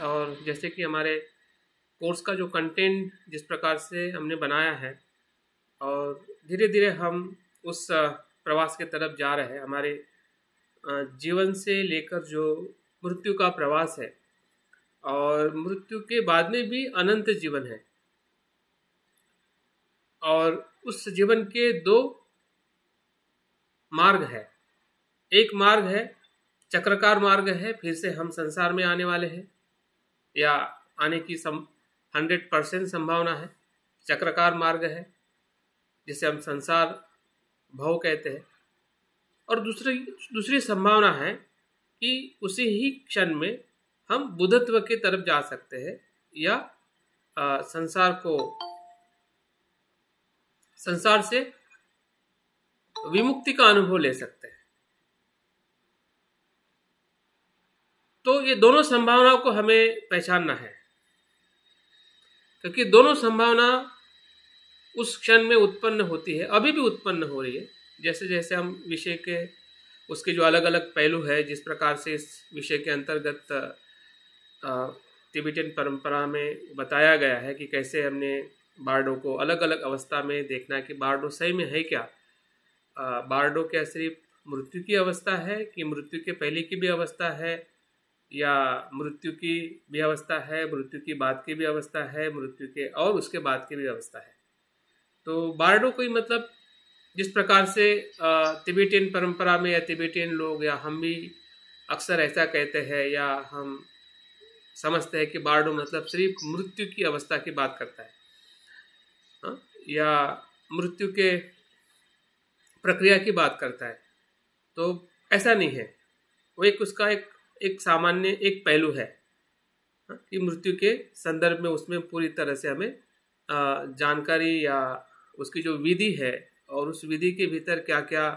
और जैसे कि हमारे कोर्स का जो कंटेंट जिस प्रकार से हमने बनाया है और धीरे धीरे हम उस प्रवास के तरफ जा रहे हैं। हमारे जीवन से लेकर जो मृत्यु का प्रवास है और मृत्यु के बाद में भी अनंत जीवन है, और उस जीवन के दो मार्ग है। एक मार्ग है चक्राकार मार्ग है, फिर से हम संसार में आने वाले हैं या आने की 100% संभावना है। चक्राकार मार्ग है जिसे हम संसार भव कहते हैं। और दूसरी संभावना है कि उसी ही क्षण में हम बुद्धत्व की तरफ जा सकते हैं या संसार से विमुक्ति का अनुभव ले सकते हैं। तो ये दोनों संभावनाओं को हमें पहचानना है, क्योंकि दोनों संभावना उस क्षण में उत्पन्न होती है, अभी भी उत्पन्न हो रही है। जैसे जैसे हम विषय के उसके जो अलग अलग पहलू है, जिस प्रकार से इस विषय के अंतर्गत तिबेटियन परंपरा में बताया गया है कि कैसे हमने बार्डो को अलग अलग अवस्था में देखना है कि बार्डो सही में है क्या। बार्डो क्या सिर्फ मृत्यु की अवस्था है कि मृत्यु के पहले की भी अवस्था है, या मृत्यु की भी अवस्था है, मृत्यु की बाद की भी अवस्था है, मृत्यु के और उसके बाद की भी अवस्था है। तो बार्डो कोई मतलब जिस प्रकार से तिबेटियन परंपरा में या तिबेटियन लोग या हम भी अक्सर ऐसा कहते हैं या हम समझते हैं कि बार्डो मतलब सिर्फ मृत्यु की अवस्था की बात करता है, या मृत्यु के प्रक्रिया की बात करता है। तो ऐसा नहीं है, वो उसका एक सामान्य एक पहलू है कि मृत्यु के संदर्भ में उसमें पूरी तरह से हमें जानकारी या उसकी जो विधि है और उस विधि के भीतर क्या क्या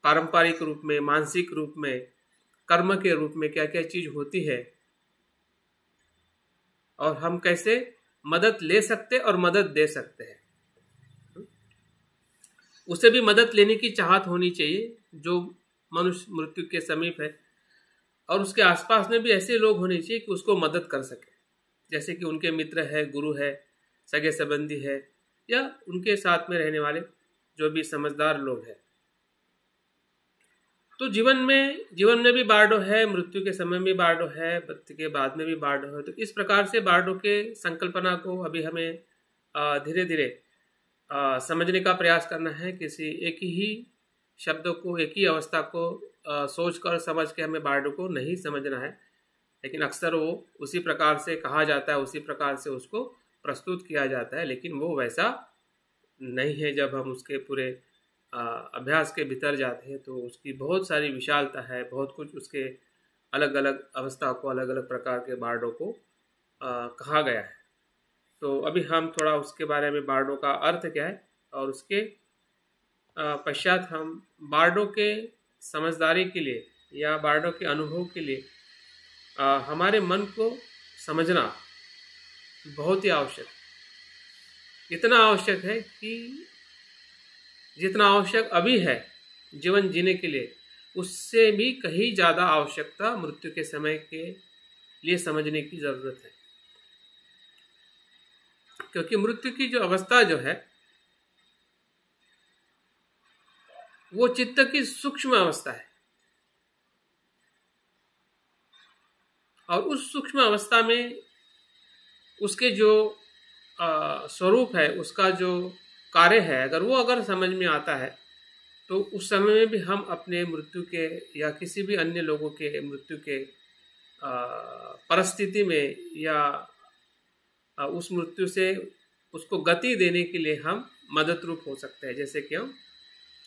पारंपरिक रूप में, मानसिक रूप में, कर्म के रूप में क्या क्या चीज होती है और हम कैसे मदद ले सकते और मदद दे सकते हैं। उसे भी मदद लेने की चाहत होनी चाहिए जो मनुष्य मृत्यु के समीप है, और उसके आसपास में भी ऐसे लोग होने चाहिए कि उसको मदद कर सके, जैसे कि उनके मित्र है, गुरु है, सगे संबंधी है, या उनके साथ में रहने वाले जो भी समझदार लोग हैं। तो जीवन में भी बार्डो है, मृत्यु के समय में बार्डो है, मृत्यु के बाद में भी बार्डो है। तो इस प्रकार से बार्डो के संकल्पना को अभी हमें धीरे धीरे समझने का प्रयास करना है। किसी एक ही शब्दों को, एक ही अवस्था को सोच कर समझ के हमें बार्डो को नहीं समझना है, लेकिन अक्सर वो उसी प्रकार से कहा जाता है, उसी प्रकार से उसको प्रस्तुत किया जाता है, लेकिन वो वैसा नहीं है। जब हम उसके पूरे अभ्यास के भीतर जाते हैं तो उसकी बहुत सारी विशालता है, बहुत कुछ उसके अलग अलग अवस्था को, अलग अलग प्रकार के बार्डो को कहा गया है। तो अभी हम थोड़ा उसके बारे में, बार्डो का अर्थ क्या है और उसके पश्चात हम बार्डो के समझदारी के लिए या बार्डो के अनुभव के लिए हमारे मन को समझना बहुत ही आवश्यक है। इतना आवश्यक है कि जितना आवश्यक अभी है जीवन जीने के लिए, उससे भी कहीं ज़्यादा आवश्यकता मृत्यु के समय के लिए समझने की ज़रूरत है। क्योंकि मृत्यु की जो अवस्था जो है वो चित्त की सूक्ष्म अवस्था है, और उस सूक्ष्म अवस्था में उसके जो स्वरूप है, उसका जो कार्य है, अगर समझ में आता है तो उस समय में भी हम अपने मृत्यु के या किसी भी अन्य लोगों के मृत्यु के परिस्थिति में या उस मृत्यु से उसको गति देने के लिए हम मदद रूप हो सकते हैं। जैसे कि हम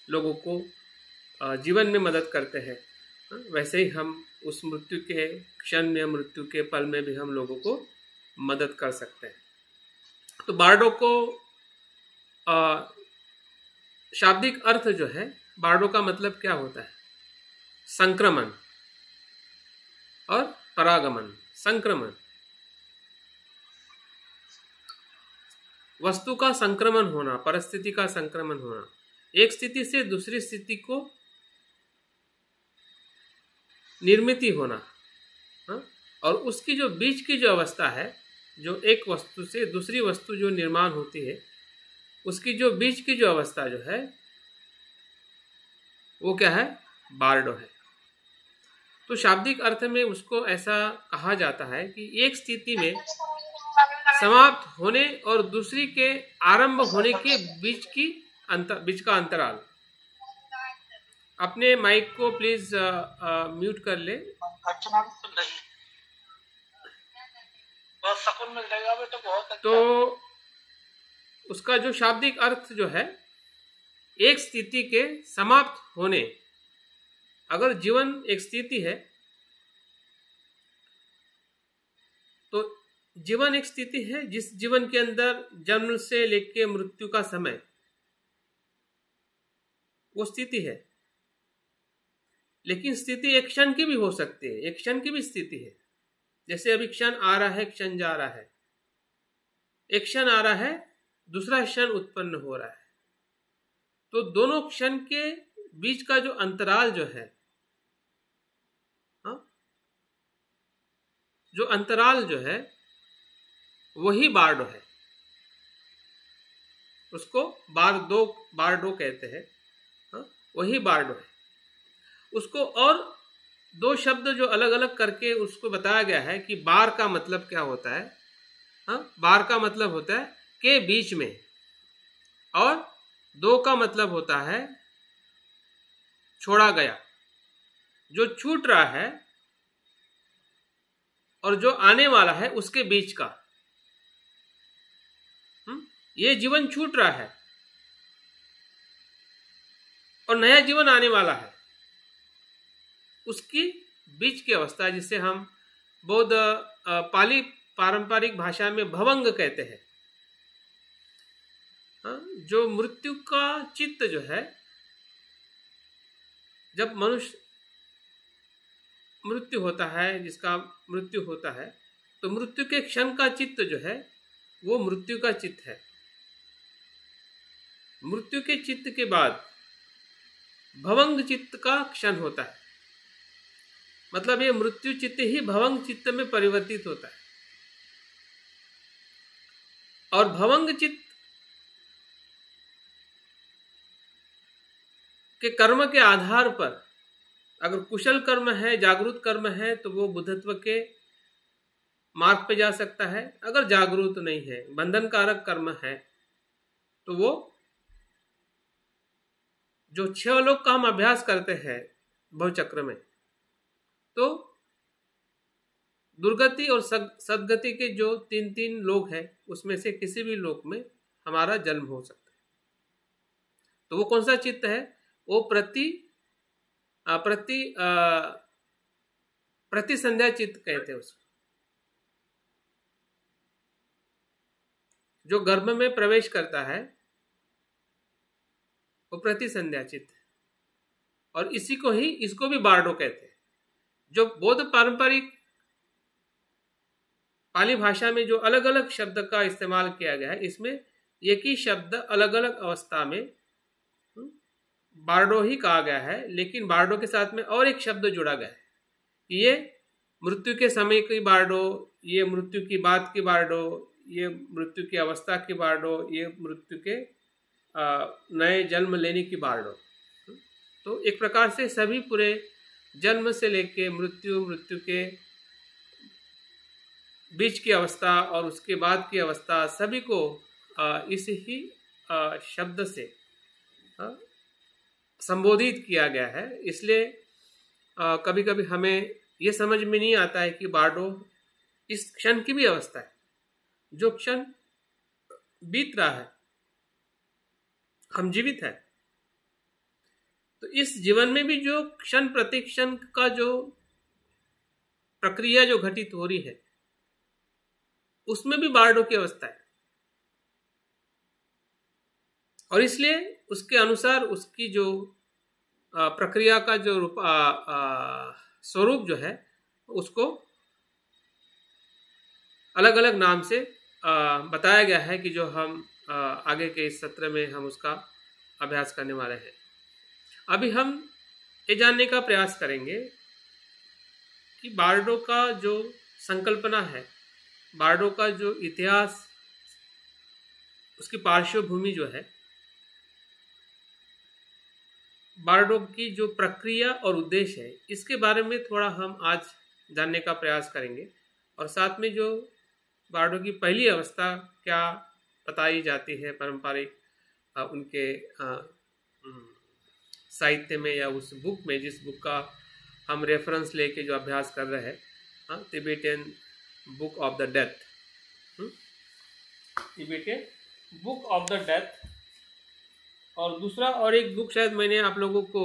लोगों को जीवन में मदद करते हैं, वैसे ही हम उस मृत्यु के क्षण में, मृत्यु के पल में भी हम लोगों को मदद कर सकते हैं। तो बार्डो को शाब्दिक अर्थ जो है, बार्डो का मतलब क्या होता है? संक्रमण और परागमन। संक्रमण, वस्तु का संक्रमण होना, परिस्थिति का संक्रमण होना, एक स्थिति से दूसरी स्थिति को निर्मित होना, और उसकी जो बीच की जो अवस्था है, जो एक वस्तु से दूसरी वस्तु जो निर्माण होती है, उसकी जो बीच की जो अवस्था जो है वो क्या है? बार्डो है। तो शाब्दिक अर्थ में उसको ऐसा कहा जाता है कि एक स्थिति में समाप्त होने और दूसरी के आरंभ होने के बीच का अंतराल। अपने माइक को प्लीज म्यूट कर ले। तो उसका जो शाब्दिक अर्थ जो है, एक स्थिति के समाप्त होने, अगर जीवन एक स्थिति है तो जीवन एक स्थिति है जिस जीवन के अंदर जन्म से लेकर मृत्यु का समय वो स्थिति है। लेकिन स्थिति एक क्षण की भी हो सकती है, एक क्षण की भी स्थिति है। जैसे अभी क्षण आ रहा है, क्षण जा रहा है, एक क्षण आ रहा है, दूसरा क्षण उत्पन्न हो रहा है। तो दोनों क्षण के बीच का जो अंतराल जो है, जो अंतराल जो है वही बार्डो है। उसको बार्डो कहते हैं, वही बार्डो है। उसको और दो शब्द जो अलग अलग करके उसको बताया गया है कि बार का मतलब क्या होता है। बार का मतलब होता है के बीच में, और दो का मतलब होता है छोड़ा गया, जो छूट रहा है और जो आने वाला है उसके बीच का। ये जीवन छूट रहा है और नया जीवन आने वाला है, उसकी बीच की अवस्था जिसे हम बौद्ध पाली पारंपरिक भाषा में भवंग कहते हैं। जो मृत्यु का चित्त जो है, जब मनुष्य मृत्यु होता है, जिसका मृत्यु होता है, तो मृत्यु के क्षण का चित्त जो है वो मृत्यु का चित्त है। मृत्यु के चित्त के बाद भवंग चित्त का क्षण होता है। मतलब ये मृत्यु चित्त ही भवंग चित्त में परिवर्तित होता है। और भवंग चित्त के कर्म के आधार पर, अगर कुशल कर्म है, जागरूक कर्म है, तो वो बुद्धत्व के मार्ग पे जा सकता है। अगर जागरूक नहीं है, बंधन कारक कर्म है, तो वो जो 6 लोग का हम अभ्यास करते हैं भवचक्र में, तो दुर्गति और सदगति के जो 3 लोग हैं, उसमें से किसी भी लोक में हमारा जन्म हो सकता है। तो वो कौन सा चित्त है? वो प्रतिसंध्या चित्त कहते हैं उसको। जो गर्भ में प्रवेश करता है वो प्रतिसंध्या चित्त है। और इसको भी बार्डो कहते हैं। जो बौद्ध पारंपरिक पाली भाषा में जो अलग अलग शब्द का इस्तेमाल किया गया है, इसमें एक ही शब्द अलग अलग अवस्था में बार्डो ही कहा गया है, लेकिन बार्डो के साथ में और एक शब्द जुड़ा गया है। ये मृत्यु के समय की बार्डो, ये मृत्यु की बाद की बार्डो, ये मृत्यु की अवस्था की बार्डो, ये मृत्यु के नए जन्म लेने की बार्डो। तो एक प्रकार से सभी पूरे जन्म से लेके मृत्यु के बीच की अवस्था और उसके बाद की अवस्था, सभी को इस ही शब्द से संबोधित किया गया है। इसलिए कभी कभी हमें ये समझ में नहीं आता है कि बार्डो इस क्षण की भी अवस्था है। जो क्षण बीत रहा है, हम जीवित है, तो इस जीवन में भी जो क्षण प्रति क्षण का जो प्रक्रिया जो घटित हो रही है, उसमें भी बार्डो की अवस्था है। और इसलिए उसके अनुसार उसकी जो प्रक्रिया का जो स्वरूप जो है, उसको अलग अलग नाम से बताया गया है कि जो हम आगे के इस सत्र में हम उसका अभ्यास करने वाले हैं। अभी हम ये जानने का प्रयास करेंगे कि बार्डो का जो संकल्पना है, बार्डो का जो इतिहास, उसकी पार्श्वभूमि जो है, बार्डो की जो प्रक्रिया और उद्देश्य है, इसके बारे में थोड़ा हम आज जानने का प्रयास करेंगे। और साथ में जो बार्डो की पहली अवस्था क्या बताई जाती है पारंपरिक उनके साहित्य में या उस बुक में, जिस बुक का हम रेफरेंस लेके जो अभ्यास कर रहे हैं, Tibetan book of the death, Tibetan book of the death. और दूसरा और एक बुक शायद मैंने आप लोगों को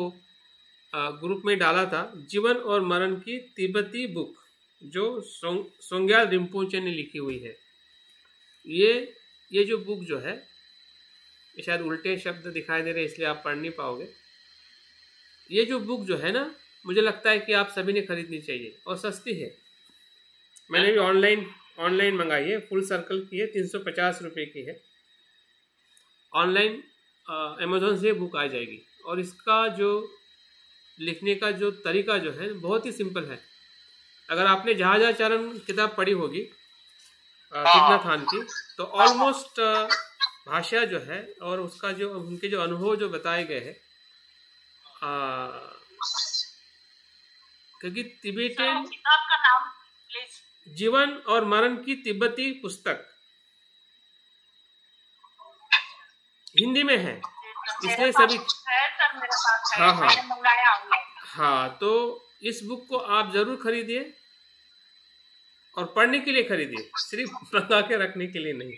ग्रुप में डाला था, जीवन और मरण की तिब्बती बुक, जो सोंग्याल रिम्पोचे ने लिखी हुई है। ये जो बुक जो है, ये शायद उल्टे शब्द दिखाई दे रहे हैं इसलिए आप पढ़ नहीं पाओगे। ये जो बुक जो है ना, मुझे लगता है कि आप सभी ने खरीदनी चाहिए और सस्ती है। मैंने भी ऑनलाइन मंगाई है, फुल सर्कल की है, 350 रुपये की है। ऑनलाइन अमेज़ॉन से बुक आ जाएगी। और इसका जो लिखने का जो तरीका जो है बहुत ही सिंपल है। अगर आपने जहाजाचरण किताब पढ़ी होगी थीक नथ हान की, तो ऑलमोस्ट भाषा जो है और उसका जो उनके जो अनुभव जो बताए गए हैं, क्योंकि तिब्बतियन किताब का नाम प्लीज। जीवन और मरण की तिब्बती पुस्तक हिंदी में है, इसलिए सभी हाँ, तो इस बुक को आप जरूर खरीदिए और पढ़ने के लिए खरीदिए, सिर्फ मंगा के रखने के लिए नहीं।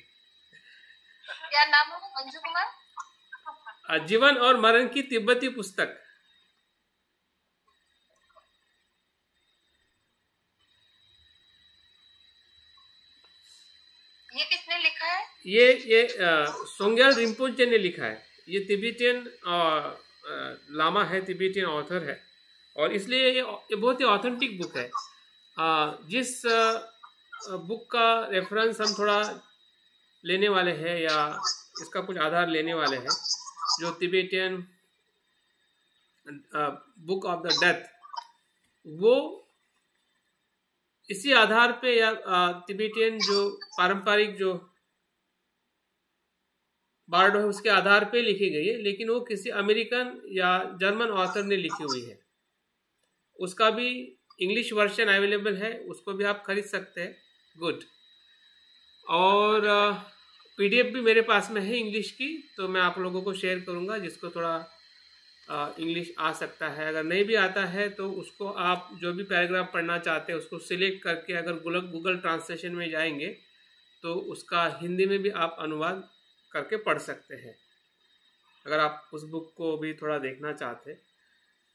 क्या नाम है मंजू कुमार? जीवन और मरण की तिब्बती पुस्तक। ये किसने लिखा है? ये सोंग्याल रिम्पोचे ने लिखा है। ये तिब्बतियन लामा है, तिब्बतियन ऑथर है, और इसलिए ये बहुत ही ऑथेंटिक बुक है। जिस बुक का रेफरेंस हम थोड़ा लेने वाले हैं या इसका कुछ आधार लेने वाले हैं, जो Tibetan book of the death, वो इसी आधार पे या तिब्बतियन जो पारंपरिक जो बार्डो है उसके आधार पे लिखी गई है, लेकिन वो किसी अमेरिकन या जर्मन ऑथर ने लिखी हुई है। उसका भी इंग्लिश वर्जन अवेलेबल है, उसको भी आप खरीद सकते हैं। गुड। और पीडीएफ भी मेरे पास में है इंग्लिश की, तो मैं आप लोगों को शेयर करूंगा, जिसको थोड़ा इंग्लिश आ सकता है। अगर नहीं भी आता है तो उसको आप जो भी पैराग्राफ पढ़ना चाहते हैं उसको सिलेक्ट करके अगर गूगल ट्रांसलेशन में जाएंगे तो उसका हिंदी में भी आप अनुवाद करके पढ़ सकते हैं, अगर आप उस बुक को भी थोड़ा देखना चाहते।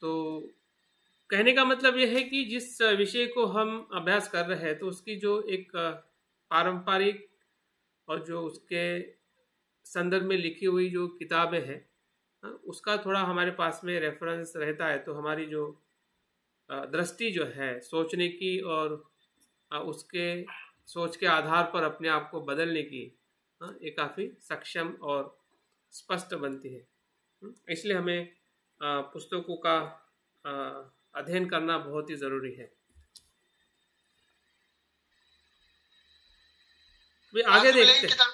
तो कहने का मतलब यह है कि जिस विषय को हम अभ्यास कर रहे हैं तो उसकी जो एक पारंपरिक और जो उसके संदर्भ में लिखी हुई जो किताबें हैं, उसका थोड़ा हमारे पास में रेफरेंस रहता है, तो हमारी जो दृष्टि जो है सोचने की और उसके सोच के आधार पर अपने आप को बदलने की, ये काफ़ी सक्षम और स्पष्ट बनती है। इसलिए हमें पुस्तकों का अध्ययन करना बहुत ही ज़रूरी है। आगे देखते हैं।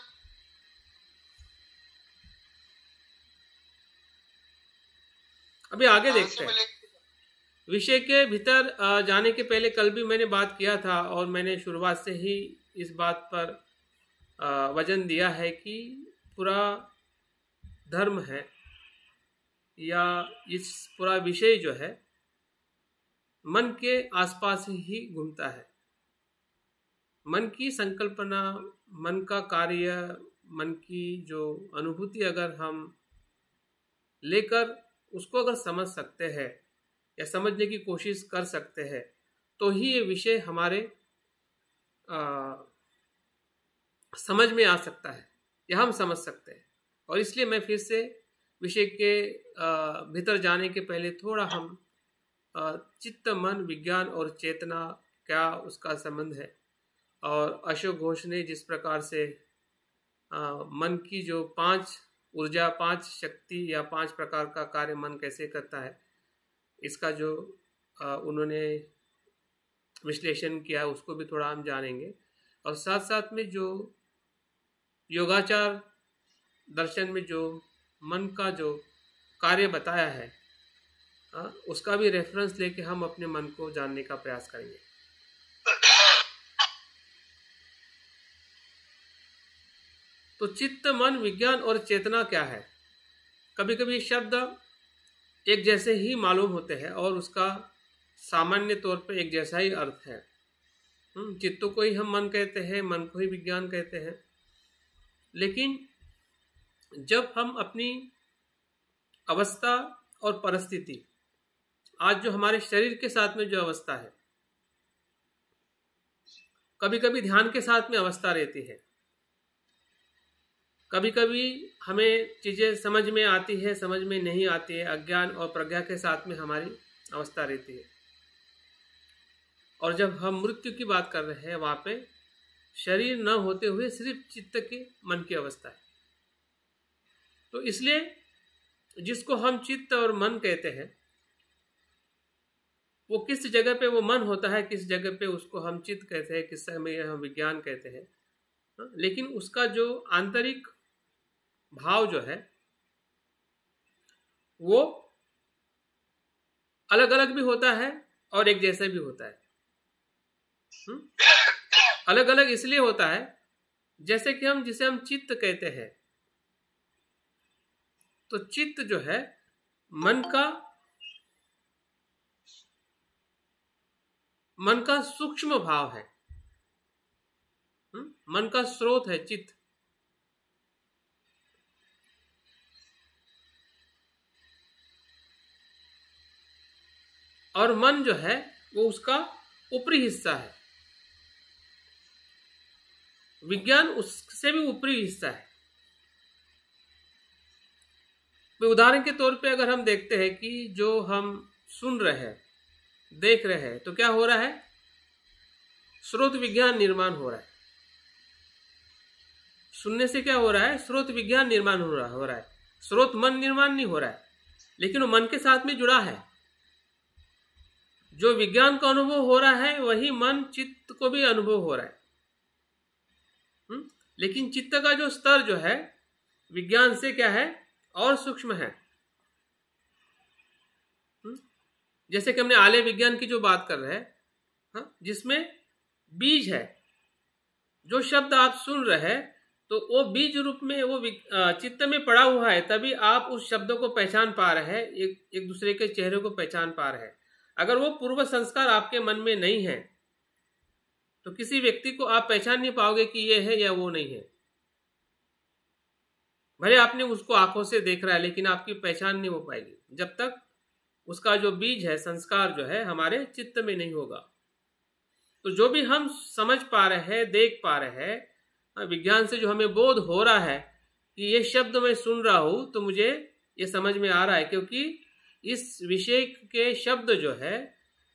अभी आगे देखते हैं। विषय के भीतर जाने के पहले कल भी मैंने बात किया था और मैंने शुरुआत से ही इस बात पर वजन दिया है कि पूरा धर्म है या इस पूरा विषय जो है मन के आसपास ही घूमता है। मन की संकल्पना, मन का कार्य, मन की जो अनुभूति अगर हम लेकर उसको अगर समझ सकते हैं या समझने की कोशिश कर सकते हैं तो ही ये विषय हमारे समझ में आ सकता है या हम समझ सकते हैं। और इसलिए मैं फिर से विषय के भीतर जाने के पहले थोड़ा हम चित्त, मन, विज्ञान और चेतना क्या उसका संबंध है, और अशोक घोष ने जिस प्रकार से मन की जो 5 ऊर्जा, 5 शक्ति या 5 प्रकार का कार्य मन कैसे करता है, इसका जो उन्होंने विश्लेषण किया उसको भी थोड़ा हम जानेंगे, और साथ साथ में जो योगाचार दर्शन में जो मन का जो कार्य बताया है उसका भी रेफरेंस लेके हम अपने मन को जानने का प्रयास करेंगे। तो चित्त, मन, विज्ञान और चेतना क्या है? कभी कभी शब्द एक जैसे ही मालूम होते हैं और उसका सामान्य तौर पे एक जैसा ही अर्थ है। चित्त को ही हम मन कहते हैं, मन को ही विज्ञान कहते हैं, लेकिन जब हम अपनी अवस्था और परिस्थिति, आज जो हमारे शरीर के साथ में जो अवस्था है, कभी कभी ध्यान के साथ में अवस्था रहती है, कभी कभी हमें चीजें समझ में आती है, समझ में नहीं आती है, अज्ञान और प्रज्ञा के साथ में हमारी अवस्था रहती है। और जब हम मृत्यु की बात कर रहे हैं, वहां पे शरीर न होते हुए सिर्फ चित्त के, मन की अवस्था है। तो इसलिए जिसको हम चित्त और मन कहते हैं, वो किस जगह पे वो मन होता है, किस जगह पे उसको हम चित्त कहते हैं, किस समय हम विज्ञान कहते हैं, लेकिन उसका जो आंतरिक भाव जो है वो अलग अलग भी होता है और एक जैसा भी होता है। अलग अलग इसलिए होता है जैसे कि जिसे हम चित्त कहते हैं, तो चित्त जो है मन का सूक्ष्म भाव है, मन का स्रोत है चित्त। और मन जो है वो उसका ऊपरी हिस्सा है, विज्ञान उससे भी ऊपरी हिस्सा है। तो उदाहरण के तौर पे अगर हम देखते हैं कि जो हम सुन रहे हैं, देख रहे हैं, तो क्या हो रहा है? स्रोत विज्ञान निर्माण हो रहा है। सुनने से क्या हो रहा है? स्रोत विज्ञान निर्माण हो रहा है। स्रोत मन निर्माण नहीं हो रहा है, लेकिन वो मन के साथ में जुड़ा है। जो विज्ञान का अनुभव हो रहा है वही मन चित्त को भी अनुभव हो रहा है। लेकिन चित्त का जो स्तर जो है विज्ञान से क्या है? और सूक्ष्म है। जैसे कि हमने आलय विज्ञान की जो बात कर रहे हैं, जिसमें बीज है, जो शब्द आप सुन रहे हैं तो वो बीज रूप में वो चित्त में पड़ा हुआ है, तभी आप उस शब्दों को पहचान पा रहे हैं, एक दूसरे के चेहरे को पहचान पा रहे हैं। अगर वो पूर्व संस्कार आपके मन में नहीं है तो किसी व्यक्ति को आप पहचान नहीं पाओगे कि ये है या वो नहीं है। भले आपने उसको आंखों से देख रहा है, लेकिन आपकी पहचान नहीं हो पाएगी जब तक उसका जो बीज है, संस्कार जो है, हमारे चित्त में नहीं होगा। तो जो भी हम समझ पा रहे हैं, देख पा रहे हैं, विज्ञान से जो हमें बोध हो रहा है कि ये शब्द मैं सुन रहा हूं तो मुझे ये समझ में आ रहा है, क्योंकि इस विषय के शब्द जो है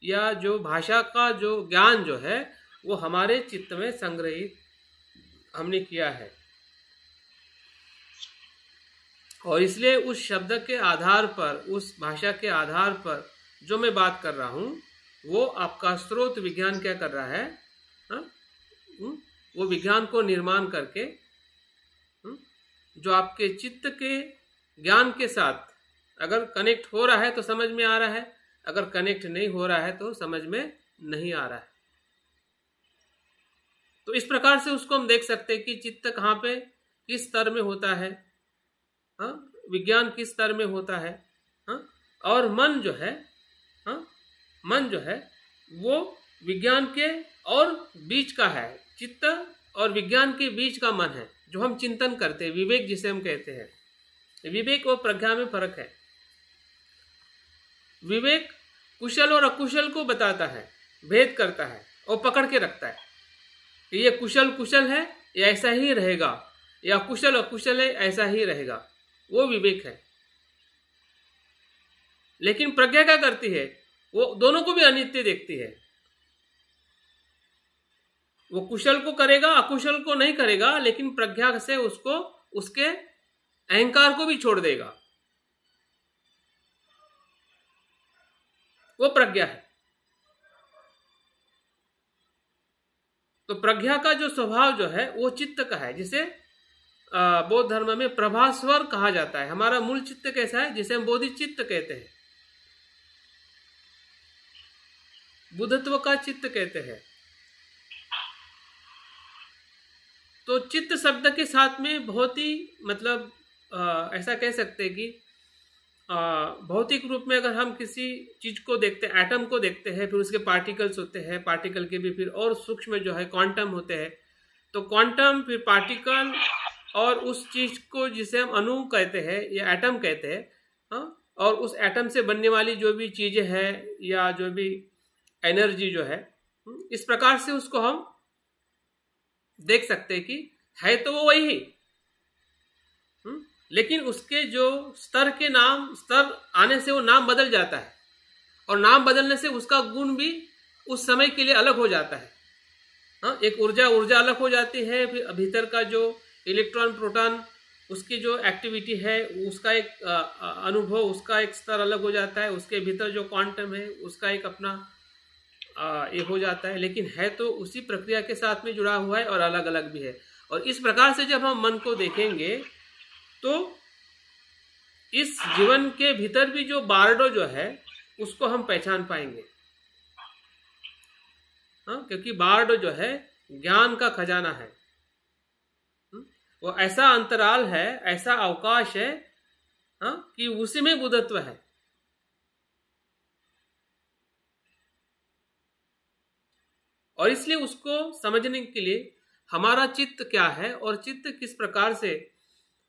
या जो भाषा का जो ज्ञान जो है वो हमारे चित्त में संग्रहित हमने किया है। और इसलिए उस शब्द के आधार पर, उस भाषा के आधार पर जो मैं बात कर रहा हूं, वो आपका स्रोत विज्ञान क्या कर रहा है? वो विज्ञान को निर्माण करके जो आपके चित्त के ज्ञान के साथ अगर कनेक्ट हो रहा है तो समझ में आ रहा है, अगर कनेक्ट नहीं हो रहा है तो समझ में नहीं आ रहा है। तो इस प्रकार से उसको हम देख सकते हैं कि चित्त कहाँ पे, किस स्तर में होता है, विज्ञान किस स्तर में होता है, और मन जो है, मन जो है वो विज्ञान के और बीच का है, चित्त और विज्ञान के बीच का मन है, जो हम चिंतन करते हैं, विवेक जिसे हम कहते हैं। विवेक और प्रज्ञा में फर्क है। विवेक कुशल और अकुशल को बताता है, भेद करता है और पकड़ के रखता है कि ये कुशल कुशल है, ये ऐसा ही रहेगा, या कुशल अकुशल है, ऐसा ही रहेगा। वो विवेक है। लेकिन प्रज्ञा क्या करती है? वो दोनों को भी अनित्य देखती है। वो कुशल को करेगा, अकुशल को नहीं करेगा, लेकिन प्रज्ञा से उसको, उसके अहंकार को भी छोड़ देगा। वो प्रज्ञा है। तो प्रज्ञा का जो स्वभाव जो है वो चित्त का है, जिसे बौद्ध धर्म में प्रभास्वर कहा जाता है। हमारा मूल चित्त कैसा है, जिसे हम बोधिचित्त कहते हैं, बुद्धत्व का चित्त कहते हैं। तो चित्त शब्द के साथ में बहुत ही मतलब ऐसा कह सकते हैं कि भौतिक रूप में अगर हम किसी चीज को देखते हैं, एटम को देखते हैं, फिर उसके पार्टिकल्स होते हैं, पार्टिकल के भी फिर और सूक्ष्म जो है क्वांटम होते हैं, तो क्वांटम फिर पार्टिकल और उस चीज को जिसे हम अणु कहते हैं या एटम कहते हैं, हाँ, और उस एटम से बनने वाली जो भी चीजें हैं या जो भी एनर्जी जो है, इस प्रकार से उसको हम देख सकते हैं कि है तो वो वही, लेकिन उसके जो स्तर के नाम, स्तर आने से वो नाम बदल जाता है, और नाम बदलने से उसका गुण भी उस समय के लिए अलग हो जाता है। हाँ, एक ऊर्जा अलग हो जाती है, फिर भीतर का जो इलेक्ट्रॉन प्रोटॉन उसकी जो एक्टिविटी है उसका एक अनुभव, उसका एक स्तर अलग हो जाता है, उसके भीतर जो क्वांटम है उसका एक अपना ये हो जाता है, लेकिन है तो उसी प्रक्रिया के साथ में जुड़ा हुआ है और अलग अलग भी है। और इस प्रकार से जब हम मन को देखेंगे तो इस जीवन के भीतर भी जो बारडो जो है उसको हम पहचान पाएंगे। हाँ, क्योंकि बारडो जो है ज्ञान का खजाना है, वो ऐसा अंतराल है, ऐसा अवकाश है, हाँ, कि उसी में बुद्धत्व है। और इसलिए उसको समझने के लिए हमारा चित्त क्या है और चित्त किस प्रकार से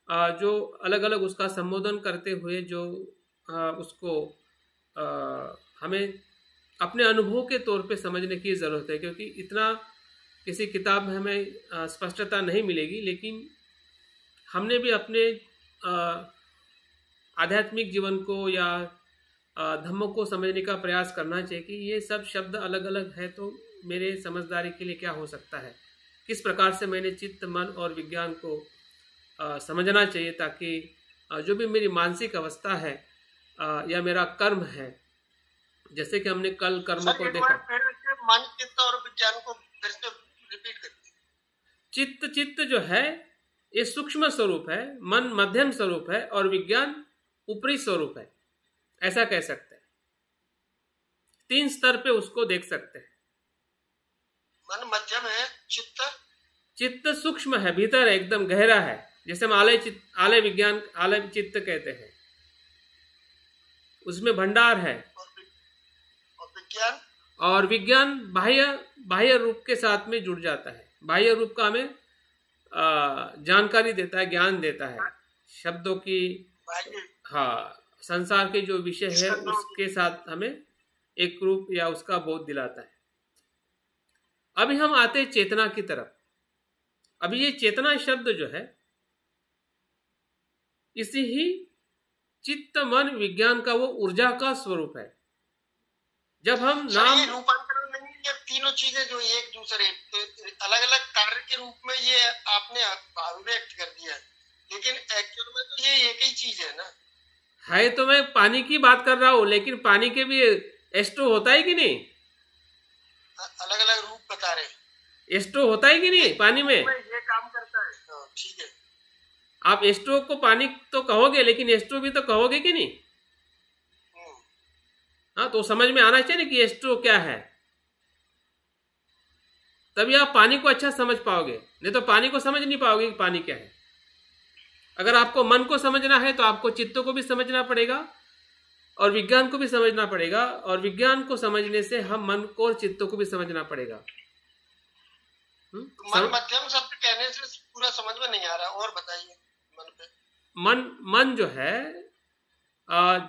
जो अलग अलग उसका संबोधन करते हुए जो उसको हमें अपने अनुभव के तौर पे समझने की ज़रूरत है, क्योंकि इतना किसी किताब में हमें स्पष्टता नहीं मिलेगी, लेकिन हमने भी अपने आध्यात्मिक जीवन को या धम्मों को समझने का प्रयास करना चाहिए कि ये सब शब्द अलग अलग है, तो मेरे समझदारी के लिए क्या हो सकता है, किस प्रकार से मैंने चित्त, मन और विज्ञान को समझना चाहिए, ताकि जो भी मेरी मानसिक अवस्था है या मेरा कर्म है, जैसे कि हमने कल कर्म को देखा। मन, चित्त और विज्ञान को फिर से रिपीट करते। चित्त जो है ये सूक्ष्म स्वरूप है, मन मध्यम स्वरूप है और विज्ञान ऊपरी स्वरूप है, ऐसा कह सकते हैं। 3 स्तर पे उसको देख सकते हैं। मन मध्यम है, चित्त सूक्ष्म है, भीतर है, एकदम गहरा है, जैसे हम आलय विज्ञान, आलय चित्त कहते हैं, उसमें भंडार है। और विज्ञान बाह्य रूप के साथ में जुड़ जाता है, बाह्य रूप का हमें जानकारी देता है, ज्ञान देता है, शब्दों की, हाँ, संसार के जो विषय है उसके साथ हमें एक रूप या उसका बोध दिलाता है। अभी हम आते हैं चेतना की तरफ। अभी ये चेतना शब्द जो है इसी ही चित्त, मन, विज्ञान का वो ऊर्जा का स्वरूप है। जब हम नाम रूपांतरण नहीं, ये तीनों चीजें जो एक दूसरे अलग अलग कार्य के रूप में ये आपने अभिव्यक्त कर दिया, लेकिन एक्चुअल में तो ये एक ही चीज है ना। है तो मैं पानी की बात कर रहा हूँ, लेकिन पानी के भी एस्टो होता है कि नहीं? अलग अलग रूप बता रहे। एस्टो होता है कि नहीं पानी में? ये काम करता है, ठीक है। आप एस्टो को पानी तो कहोगे, लेकिन एस्टो भी तो कहोगे कि नहीं? हाँ, तो समझ में आना चाहिए कि एस्टो क्या है, तभी आप पानी को अच्छा समझ पाओगे, नहीं तो पानी को समझ नहीं पाओगे कि पानी क्या है। अगर आपको मन को समझना है तो आपको चित्त को भी समझना पड़ेगा और विज्ञान को भी समझना पड़ेगा, और विज्ञान को समझने से हम मन को और चित्त को भी समझना पड़ेगा। मन मध्यम शब्द कहने से पूरा समझ में नहीं आ रहा, और बताइए मन पे। मन जो है,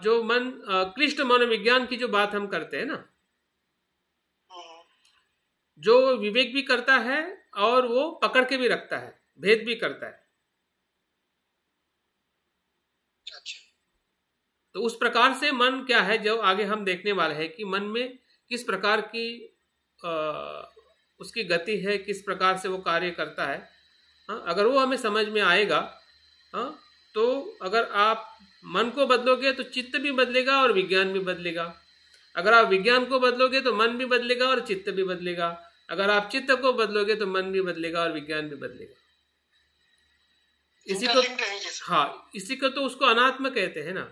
जो मन कृष्ण मनोविज्ञान की जो बात हम करते हैं ना, जो विवेक भी करता है और वो पकड़ के भी रखता है, भेद भी करता है। तो उस प्रकार से मन क्या है, जो आगे हम देखने वाले हैं कि मन में किस प्रकार की उसकी गति है, किस प्रकार से वो कार्य करता है। हाँ, अगर वो हमें समझ में आएगा, हाँ, तो अगर आप मन को बदलोगे तो चित्त भी बदलेगा और विज्ञान भी बदलेगा। अगर आप विज्ञान को बदलोगे तो मन भी बदलेगा और चित्त भी बदलेगा। अगर आप चित्त को बदलोगे तो मन भी बदलेगा और विज्ञान भी बदलेगा। इसी को, हाँ, इसी को तो उसको अनात्म कहते हैं ना।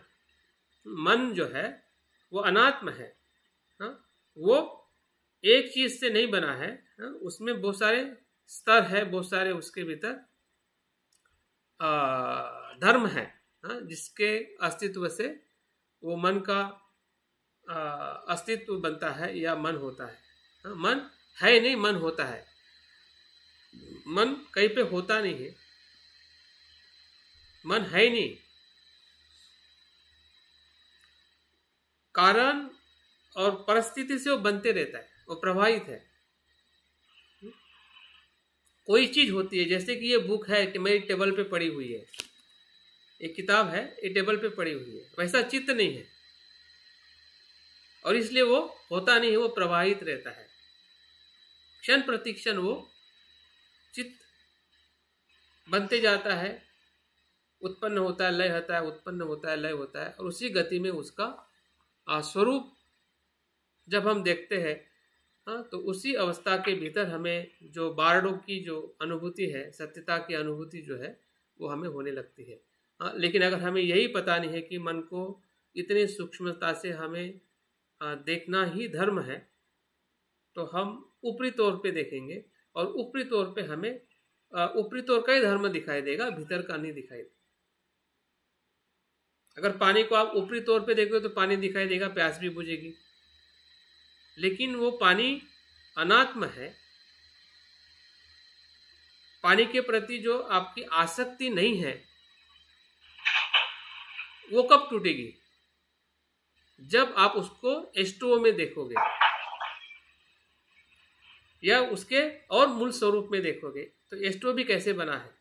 मन जो है वो अनात्म है, हाँ? वो एक चीज से नहीं बना है, हाँ? उसमें बहुत सारे स्तर है, बहुत सारे उसके भीतर धर्म है, हाँ? जिसके अस्तित्व से वो मन का अस्तित्व बनता है या मन होता है, हाँ? मन है नहीं, मन होता है। मन कहीं पे होता नहीं है, मन है ही नहीं। कारण और परिस्थिति से वो बनते रहता है, वो प्रभावित है। कोई चीज होती है, जैसे कि ये बुक है कि मेरी टेबल पे पड़ी हुई है, एक किताब है, ये टेबल पे पड़ी हुई है, वैसा चित्त नहीं है और इसलिए वो होता नहीं है, वो प्रवाहित रहता है। क्षण प्रतिक्षण वो चित्त बनते जाता है, उत्पन्न होता है, लय होता है, उत्पन्न होता है, लय होता है, और उसी गति में उसका स्वरूप जब हम देखते हैं, हाँ, तो उसी अवस्था के भीतर हमें जो बारडों की जो अनुभूति है, सत्यता की अनुभूति जो है वो हमें होने लगती है, हाँ। लेकिन अगर हमें यही पता नहीं है कि मन को इतने सूक्ष्मता से हमें देखना ही धर्म है, तो हम ऊपरी तौर पे देखेंगे और ऊपरी तौर पे हमें ऊपरी तौर का ही धर्म दिखाई देगा, भीतर का नहीं दिखाई देगा। अगर पानी को आप ऊपरी तौर पे देखोगे तो पानी दिखाई देगा, प्यास भी बुझेगी, लेकिन वो पानी अनात्म है। पानी के प्रति जो आपकी आसक्ति नहीं है वो कब टूटेगी? जब आप उसको H2O में देखोगे या उसके और मूल स्वरूप में देखोगे। तो H2O भी कैसे बना है,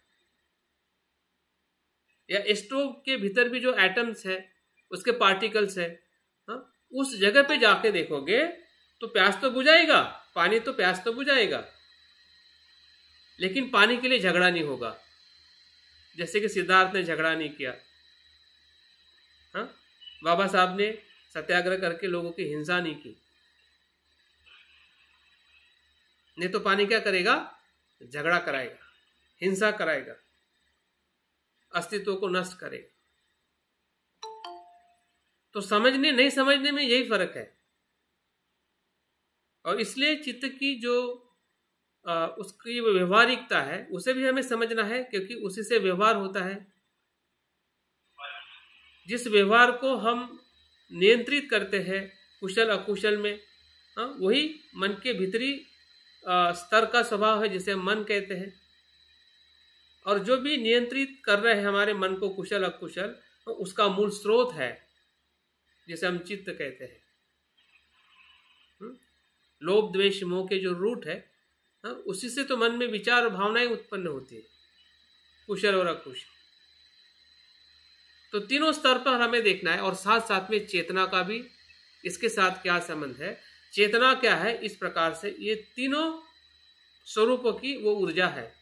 या H2O के भीतर भी जो एटम्स है, उसके पार्टिकल्स है, हाँ, उस जगह पे जाके देखोगे तो प्यास तो बुझाएगा, पानी तो प्यास तो बुझाएगा, लेकिन पानी के लिए झगड़ा नहीं होगा, जैसे कि सिद्धार्थ ने झगड़ा नहीं किया, हाँ? बाबा साहब ने सत्याग्रह करके लोगों की हिंसा नहीं की। नहीं तो पानी क्या करेगा? झगड़ा कराएगा, हिंसा कराएगा, अस्तित्व को नष्ट करेगा। तो समझने नहीं समझने में यही फर्क है। और इसलिए चित्त की जो उसकी व्यवहारिकता है उसे भी हमें समझना है, क्योंकि उसी से व्यवहार होता है। जिस व्यवहार को हम नियंत्रित करते हैं कुशल अकुशल में, हाँ, वही मन के भीतरी स्तर का स्वभाव है, जिसे हम मन कहते हैं। और जो भी नियंत्रित कर रहे हैं हमारे मन को कुशल अकुशल, तो उसका मूल स्रोत है जिसे हम चित्त कहते हैं। लोभ द्वेष मोह के जो रूट है, हाँ, उसी से तो मन में विचार और भावनाएं उत्पन्न होती है, कुशल और अकुशल। तो तीनों स्तर पर हमें देखना है, और साथ साथ में चेतना का भी इसके साथ क्या संबंध है। चेतना क्या है? इस प्रकार से ये तीनों स्वरूपों की वो ऊर्जा है,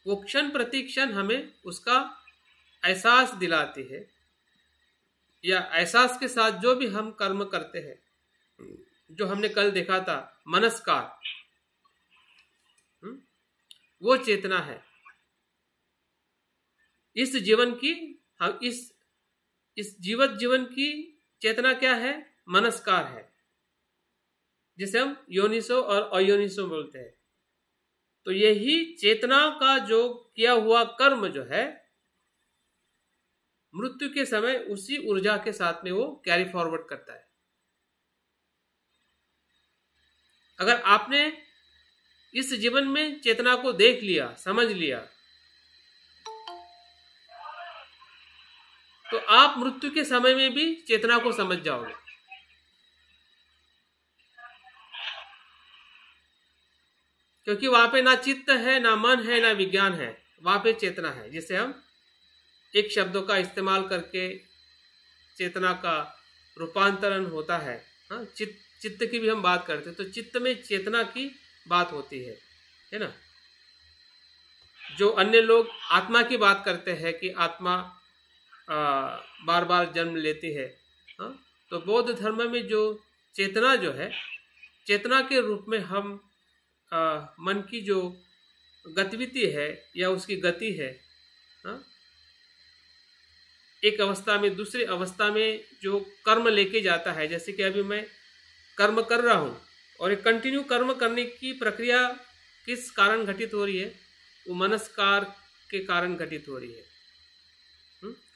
वो क्षण प्रति क्षण हमें उसका एहसास दिलाती है, या एहसास के साथ जो भी हम कर्म करते हैं, जो हमने कल देखा था मनस्कार, वो चेतना है। इस जीवन की, हम इस जीवत जीवन की चेतना क्या है? मनस्कार है, जिसे हम योनिसो और अयोनिसो बोलते हैं। तो यही चेतना का जो किया हुआ कर्म जो है, मृत्यु के समय उसी ऊर्जा के साथ में वो कैरी फॉरवर्ड करता है। अगर आपने इस जीवन में चेतना को देख लिया, समझ लिया, तो आप मृत्यु के समय में भी चेतना को समझ जाओगे। क्योंकि वहां पे ना चित्त है, ना मन है, ना विज्ञान है, वहां पे चेतना है, जिसे हम एक शब्दों का इस्तेमाल करके चेतना का रूपांतरण होता है। हाँ, चित्त की भी हम बात करते हैं, तो चित्त में चेतना की बात होती है ना। जो अन्य लोग आत्मा की बात करते हैं कि आत्मा बार बार जन्म लेती है, हाँ, तो बौद्ध धर्म में जो चेतना जो है चेतना के रूप में हम मन की जो गतिविधि है या उसकी गति है, एक अवस्था में दूसरी अवस्था में जो कर्म लेके जाता है, जैसे कि अभी मैं कर्म कर रहा हूँ और एक कंटिन्यू कर्म करने की प्रक्रिया किस कारण घटित हो रही है? वो मनस्कार के कारण घटित हो रही है।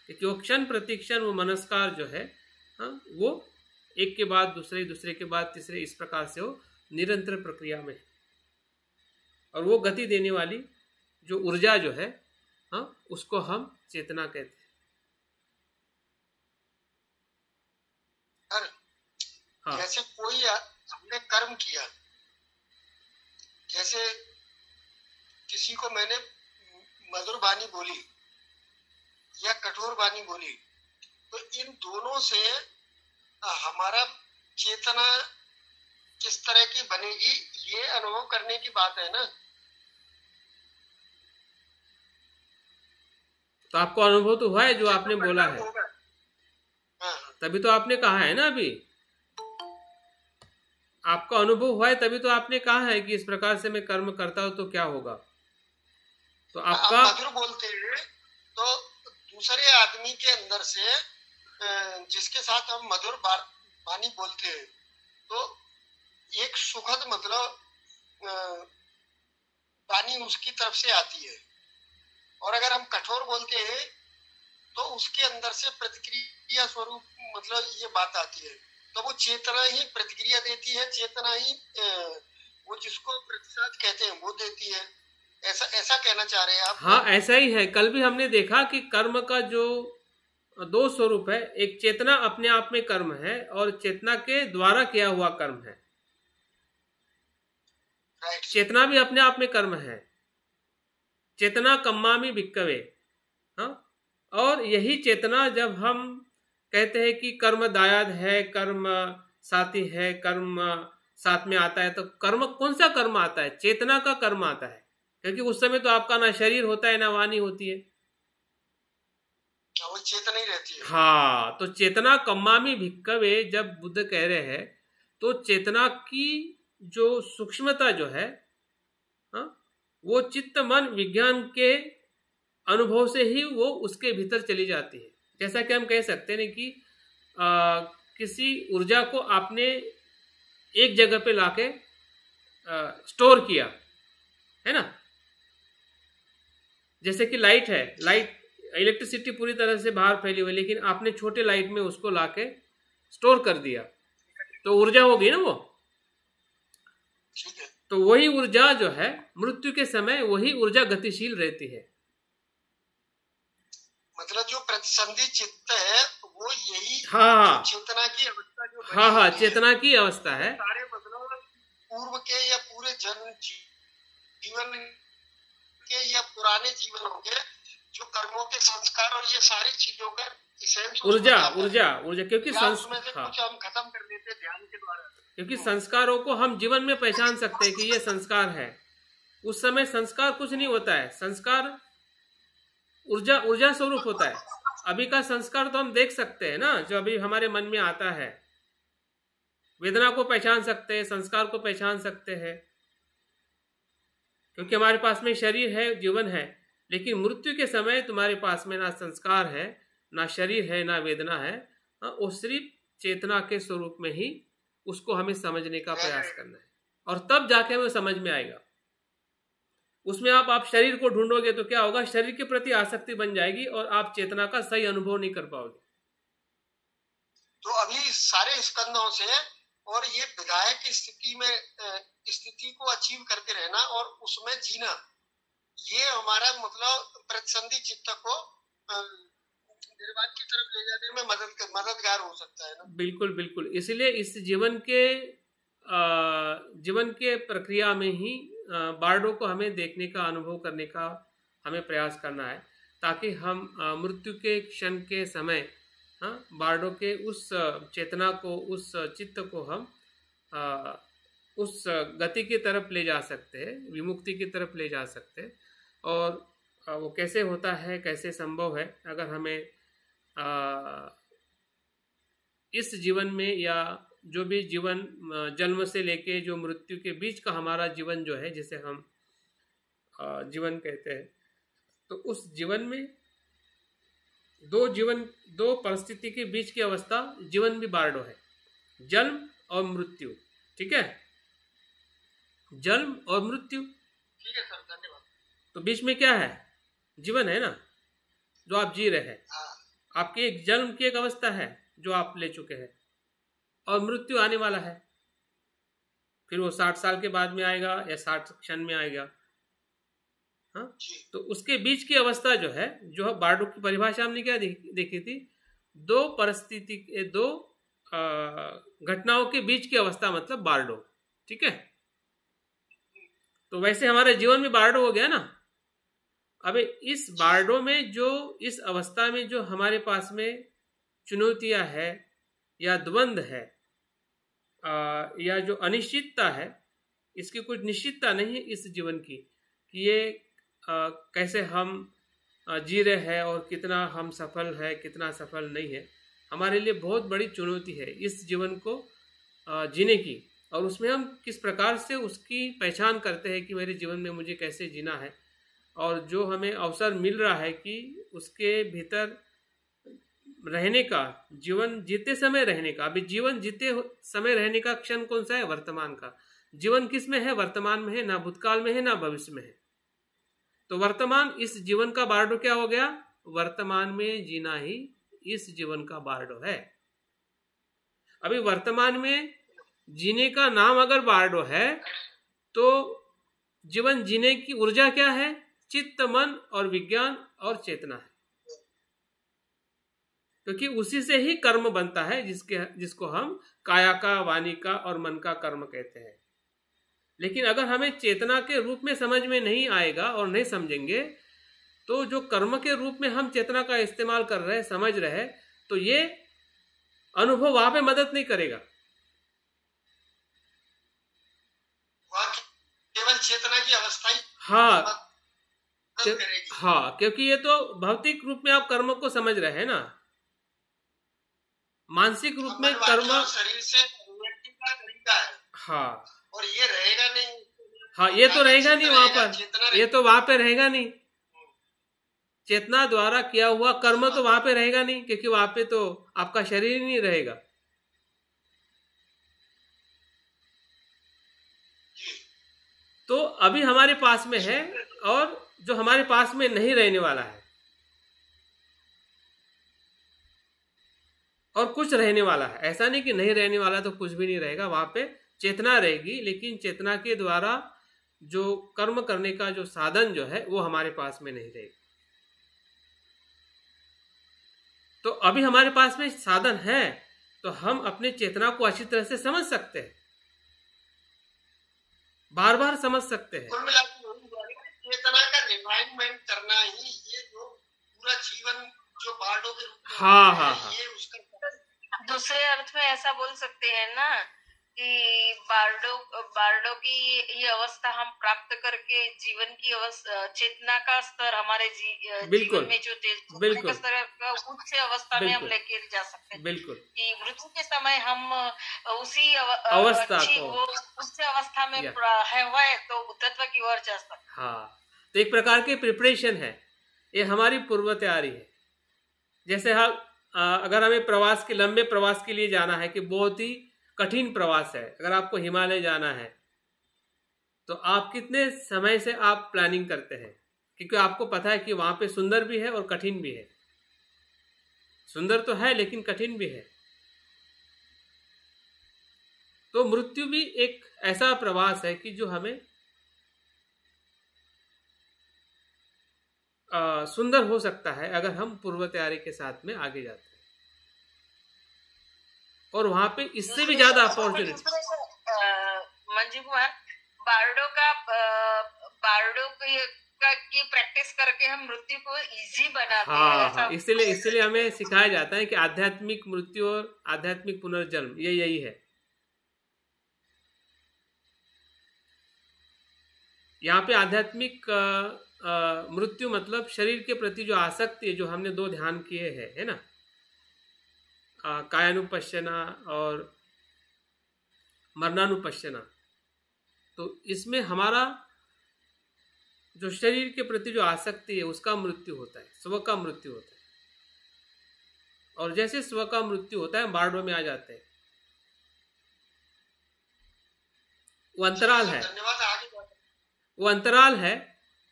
क्योंकि क्षण प्रतिक्षण वो मनस्कार जो है वो एक के बाद दूसरे, दूसरे के बाद तीसरे, इस प्रकार से वो निरंतर प्रक्रिया में है। और वो गति देने वाली जो ऊर्जा जो है उसको हम चेतना कहते हैं। जैसे कोई हमने कर्म किया, जैसे किसी को मैंने मधुर वाणी बोली या कठोर वाणी बोली, तो इन दोनों से हमारा चेतना किस तरह की बनेगी, ये अनुभव करने की बात है ना। तो आपको अनुभव तो हुआ है जो आपने बोला है, तभी तो आपने कहा है ना, अभी आपका अनुभव हुआ है तभी तो आपने कहा है कि इस प्रकार से मैं कर्म करता हूं तो क्या होगा। तो आपका मधुर बोलते हैं तो दूसरे आदमी के अंदर से जिसके साथ हम मधुर वाणी बोलते हैं तो एक सुखद मतलब वाणी उसकी तरफ से आती है, और अगर हम कठोर बोलते हैं तो उसके अंदर से प्रतिक्रिया स्वरूप मतलब ये बात आती है। तो वो चेतना ही प्रतिक्रिया देती है, चेतना ही वो जिसको प्रतिसाद कहते हैं वो देती है। ऐसा कहना चाह रहे हैं आप? हाँ, ऐसा ही है। कल भी हमने देखा कि कर्म का जो दो स्वरूप है, एक चेतना अपने आप में कर्म है और चेतना के द्वारा किया हुआ कर्म है। चेतना भी अपने आप में कर्म है। चेतना कम्मामि भिक्कवे। हाँ, और यही चेतना जब हम कहते हैं कि कर्म दायाद है, कर्म साथी है, कर्म साथ में आता है, तो कर्म कौन सा कर्म आता है? चेतना का कर्म आता है, क्योंकि उस समय तो आपका ना शरीर होता है ना वाणी होती है, वो चेतना ही रहती है। हाँ, तो चेतना कम्मामि भिक्कवे जब बुद्ध कह रहे हैं तो चेतना की जो सूक्ष्मता जो है वो चित्त मन विज्ञान के अनुभव से ही वो उसके भीतर चली जाती है। जैसा कि हम कह सकते हैं कि किसी ऊर्जा को आपने एक जगह पे लाके स्टोर किया है ना। जैसे कि लाइट है, लाइट इलेक्ट्रिसिटी पूरी तरह से बाहर फैली हुई, लेकिन आपने छोटे लाइट में उसको लाके स्टोर कर दिया तो ऊर्जा होगी ना वो। तो वही ऊर्जा जो है मृत्यु के समय वही ऊर्जा गतिशील रहती है। मतलब जो प्रतिसंधि चित्त है वो यही हाँ चेतना की अवस्था जो हाँ चेतना की अवस्था है। सारे मतलब पूर्व के या पूरे जन्म जीवन के या पुराने जीवनों के जो कर्मों के संस्कार और ये सारी चीजों का ऊर्जा क्योंकि कुछ हम खत्म कर देते ध्यान के द्वारा, क्योंकि संस्कारों को हम जीवन में पहचान सकते हैं कि ये संस्कार है। उस समय संस्कार कुछ नहीं होता है, संस्कार ऊर्जा स्वरूप होता है। अभी का संस्कार तो हम देख सकते हैं ना, जो अभी हमारे मन में आता है, वेदना को पहचान सकते हैं, संस्कार को पहचान सकते हैं, क्योंकि हमारे पास में शरीर है, जीवन है। लेकिन मृत्यु के समय तुम्हारे पास में ना संस्कार है, ना शरीर है, ना वेदना है, वो सिर्फ चेतना के स्वरूप में ही उसको हमें समझने का प्रयास करना है, और तब जाके हमें समझ में आएगा। उसमें आप शरीर को ढूंढोगे तो क्या होगा? शरीर के प्रति आसक्ति बन जाएगी और आप चेतना का सही अनुभव नहीं कर पाओगे। तो अभी सारे स्कंदों से और ये विधायक की स्थिति को अचीव करके रहना और उसमें जीना, ये हमारा मतलब प्रतिसंधि चित्त को निर्वाण की तरफ ले जाने में मददगार हो सकता है ना। बिल्कुल बिल्कुल। इसलिए इस जीवन के प्रक्रिया में ही बार्डो को हमें देखने का, अनुभव करने का हमें प्रयास करना है, ताकि हम मृत्यु के क्षण के समय बार्डो के उस चेतना को, उस चित्त को हम उस गति की तरफ ले जा सकते हैं, विमुक्ति की तरफ ले जा सकते हैं। और वो कैसे होता है, कैसे संभव है? अगर हमें इस जीवन में या जो भी जीवन जन्म से लेके जो मृत्यु के बीच का हमारा जीवन जो है, जिसे हम जीवन कहते हैं, तो उस जीवन में दो परिस्थिति के बीच की अवस्था जीवन भी बारडो है, जन्म और मृत्यु। ठीक है, जन्म और मृत्यु। ठीक है सर, धन्यवाद। तो बीच में क्या है? जीवन है ना, जो आप जी रहे हैं। आपकी एक जन्म की एक अवस्था है जो आप ले चुके हैं, और मृत्यु आने वाला है, फिर वो 60 साल के बाद में आएगा या 60 क्षण में आएगा। हाँ, तो उसके बीच की अवस्था जो है, जो बारडो की परिभाषा हमने क्या देखी थी, दो परिस्थिति, दो घटनाओं के बीच की अवस्था मतलब बारडो। ठीक है, तो वैसे हमारा जीवन भी बारडो हो गया ना। अब इस बारडो में जो, इस अवस्था में जो हमारे पास में चुनौतियां है या द्वंद्व है या जो अनिश्चितता है, इसकी कुछ निश्चितता नहीं है इस जीवन की कि ये कैसे हम जी रहे हैं और कितना हम सफल है, कितना सफल नहीं है। हमारे लिए बहुत बड़ी चुनौती है इस जीवन को जीने की, और उसमें हम किस प्रकार से उसकी पहचान करते हैं कि मेरे जीवन में मुझे कैसे जीना है, और जो हमें अवसर मिल रहा है कि उसके भीतर रहने का, जीवन जीते समय रहने का। अभी जीवन जीते समय रहने का क्षण कौन सा है? वर्तमान का। जीवन किस में है? वर्तमान में है, ना भूतकाल में है ना भविष्य में है। तो वर्तमान, इस जीवन का बारडो क्या हो गया? वर्तमान में जीना ही इस जीवन का बारडो है। अभी वर्तमान में जीने का नाम अगर बारडो है, तो जीवन जीने की ऊर्जा क्या है? चित्त, मन और विज्ञान और चेतना है, क्योंकि उसी से ही कर्म बनता है, जिसको हम काया का, वाणी का और मन का कर्म कहते हैं। लेकिन अगर हमें चेतना के रूप में समझ में नहीं आएगा और नहीं समझेंगे, तो जो कर्म के रूप में हम चेतना का इस्तेमाल कर रहे हैं, समझ रहे हैं, तो ये अनुभव वहां पे मदद नहीं करेगा। केवल चेतना की अवस्था ही हाँ, हाँ, क्योंकि ये तो भौतिक रूप में आप कर्म को समझ रहे हैं ना, मानसिक रूप में कर्म शरीर से व्यक्ति का तरीका है। हाँ, और ये रहेगा नहीं। हाँ, ये तो रहेगा नहीं वहां पर, ये तो वहां पे रहेगा नहीं। चेतना द्वारा किया हुआ कर्म तो वहां पे रहेगा नहीं, क्योंकि वहां पे तो आपका शरीर ही नहीं रहेगा। तो अभी हमारे पास में है, और जो हमारे पास में नहीं रहने वाला है, और कुछ रहने वाला है। ऐसा नहीं कि नहीं रहने वाला तो कुछ भी नहीं रहेगा, वहां पे चेतना रहेगी, लेकिन चेतना के द्वारा जो कर्म करने का जो साधन जो है, वो हमारे पास में नहीं रहेगा। तो अभी हमारे पास में साधन है, तो हम अपने चेतना को अच्छी तरह से समझ सकते हैं, बार बार समझ सकते हैं। चेतना का रिफाइनमेंट करना ही ये जो पूरा जीवन जो बारडो के रूप में, हाँ, हाँ, हाँ, ये उसका दूसरे अर्थ में ऐसा बोल सकते हैं ना कि बारडो की ये अवस्था हम प्राप्त करके जीवन की अवस्था, चेतना का स्तर हमारे जीवन में जो बिल्कुल स्तर का उच्च अवस्था में हम लेके जा सकते हैं। बिल्कुल, कि मृत्यु के समय हम उसी अवस्था को, उच्च अवस्था में है तो तत्व की ओर जा सकते। हाँ, तो एक प्रकार की प्रिपरेशन है, ये हमारी पूर्व तैयारी है। जैसे हम अगर हमें प्रवास के, लंबे प्रवास के लिए जाना है, कि बहुत ही कठिन प्रवास है, अगर आपको हिमालय जाना है, तो आप कितने समय से आप प्लानिंग करते हैं, क्योंकि आपको पता है कि वहां पे सुंदर भी है और कठिन भी है। सुंदर तो है लेकिन कठिन भी है। तो मृत्यु भी एक ऐसा प्रवास है कि जो हमें सुंदर हो सकता है अगर हम पूर्व तैयारी के साथ में आगे जाते हैं, और वहां पे इससे भी ज्यादा अपॉर्चुनिटी। मंजू कुमार, बारडो की प्रैक्टिस करके हम मृत्यु को इजी बनाते हैं। हाँ, इसलिए हमें सिखाया जाता है कि आध्यात्मिक मृत्यु और आध्यात्मिक पुनर्जन्म ये यही है। यहाँ पे आध्यात्मिक मृत्यु मतलब शरीर के प्रति जो आसक्ति है, जो हमने 2 ध्यान किए हैं, है ना, कायानुपश्यना और मरणानुपश्यना। तो इसमें हमारा जो शरीर के प्रति जो आसक्ति है उसका मृत्यु होता है, स्व का मृत्यु होता है। और जैसे स्व का मृत्यु होता है बार्डो में आ जाते हैं। वो अंतराल है, धन्यवाद। आगे वो अंतराल है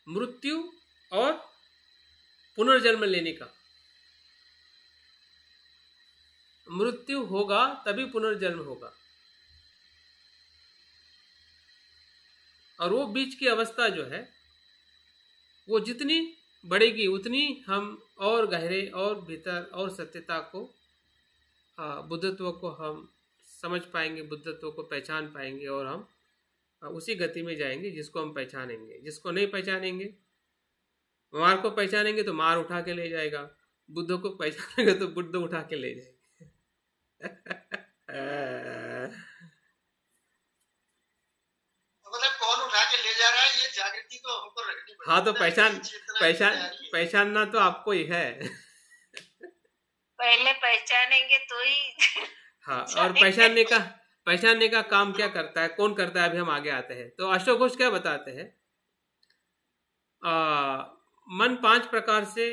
मृत्यु और पुनर्जन्म लेने का। मृत्यु होगा तभी पुनर्जन्म होगा, और वो बीच की अवस्था जो है वो जितनी बढ़ेगी उतनी हम और गहरे और भीतर और सत्यता को, बुद्धत्व को हम समझ पाएंगे, बुद्धत्व को पहचान पाएंगे, और हम उसी गति में जाएंगे जिसको हम पहचानेंगे। जिसको नहीं पहचानेंगे, मार को पहचानेंगे तो मार उठा के ले जाएगा, बुद्ध को पहचानेंगे तो बुद्ध उठा के ले जाएंगे। मतलब कौन उठा के ले जा रहा है ये जागृति तो हमको रखनी पड़ेगी। हाँ, तो पहचानना तो आपको ही है। पहले पहचानेंगे तो ही। हाँ, और पहचानने का काम क्या करता है, कौन करता है, अभी हम आगे आते हैं। तो अशोक घोष क्या बताते हैं, मन 5 प्रकार से,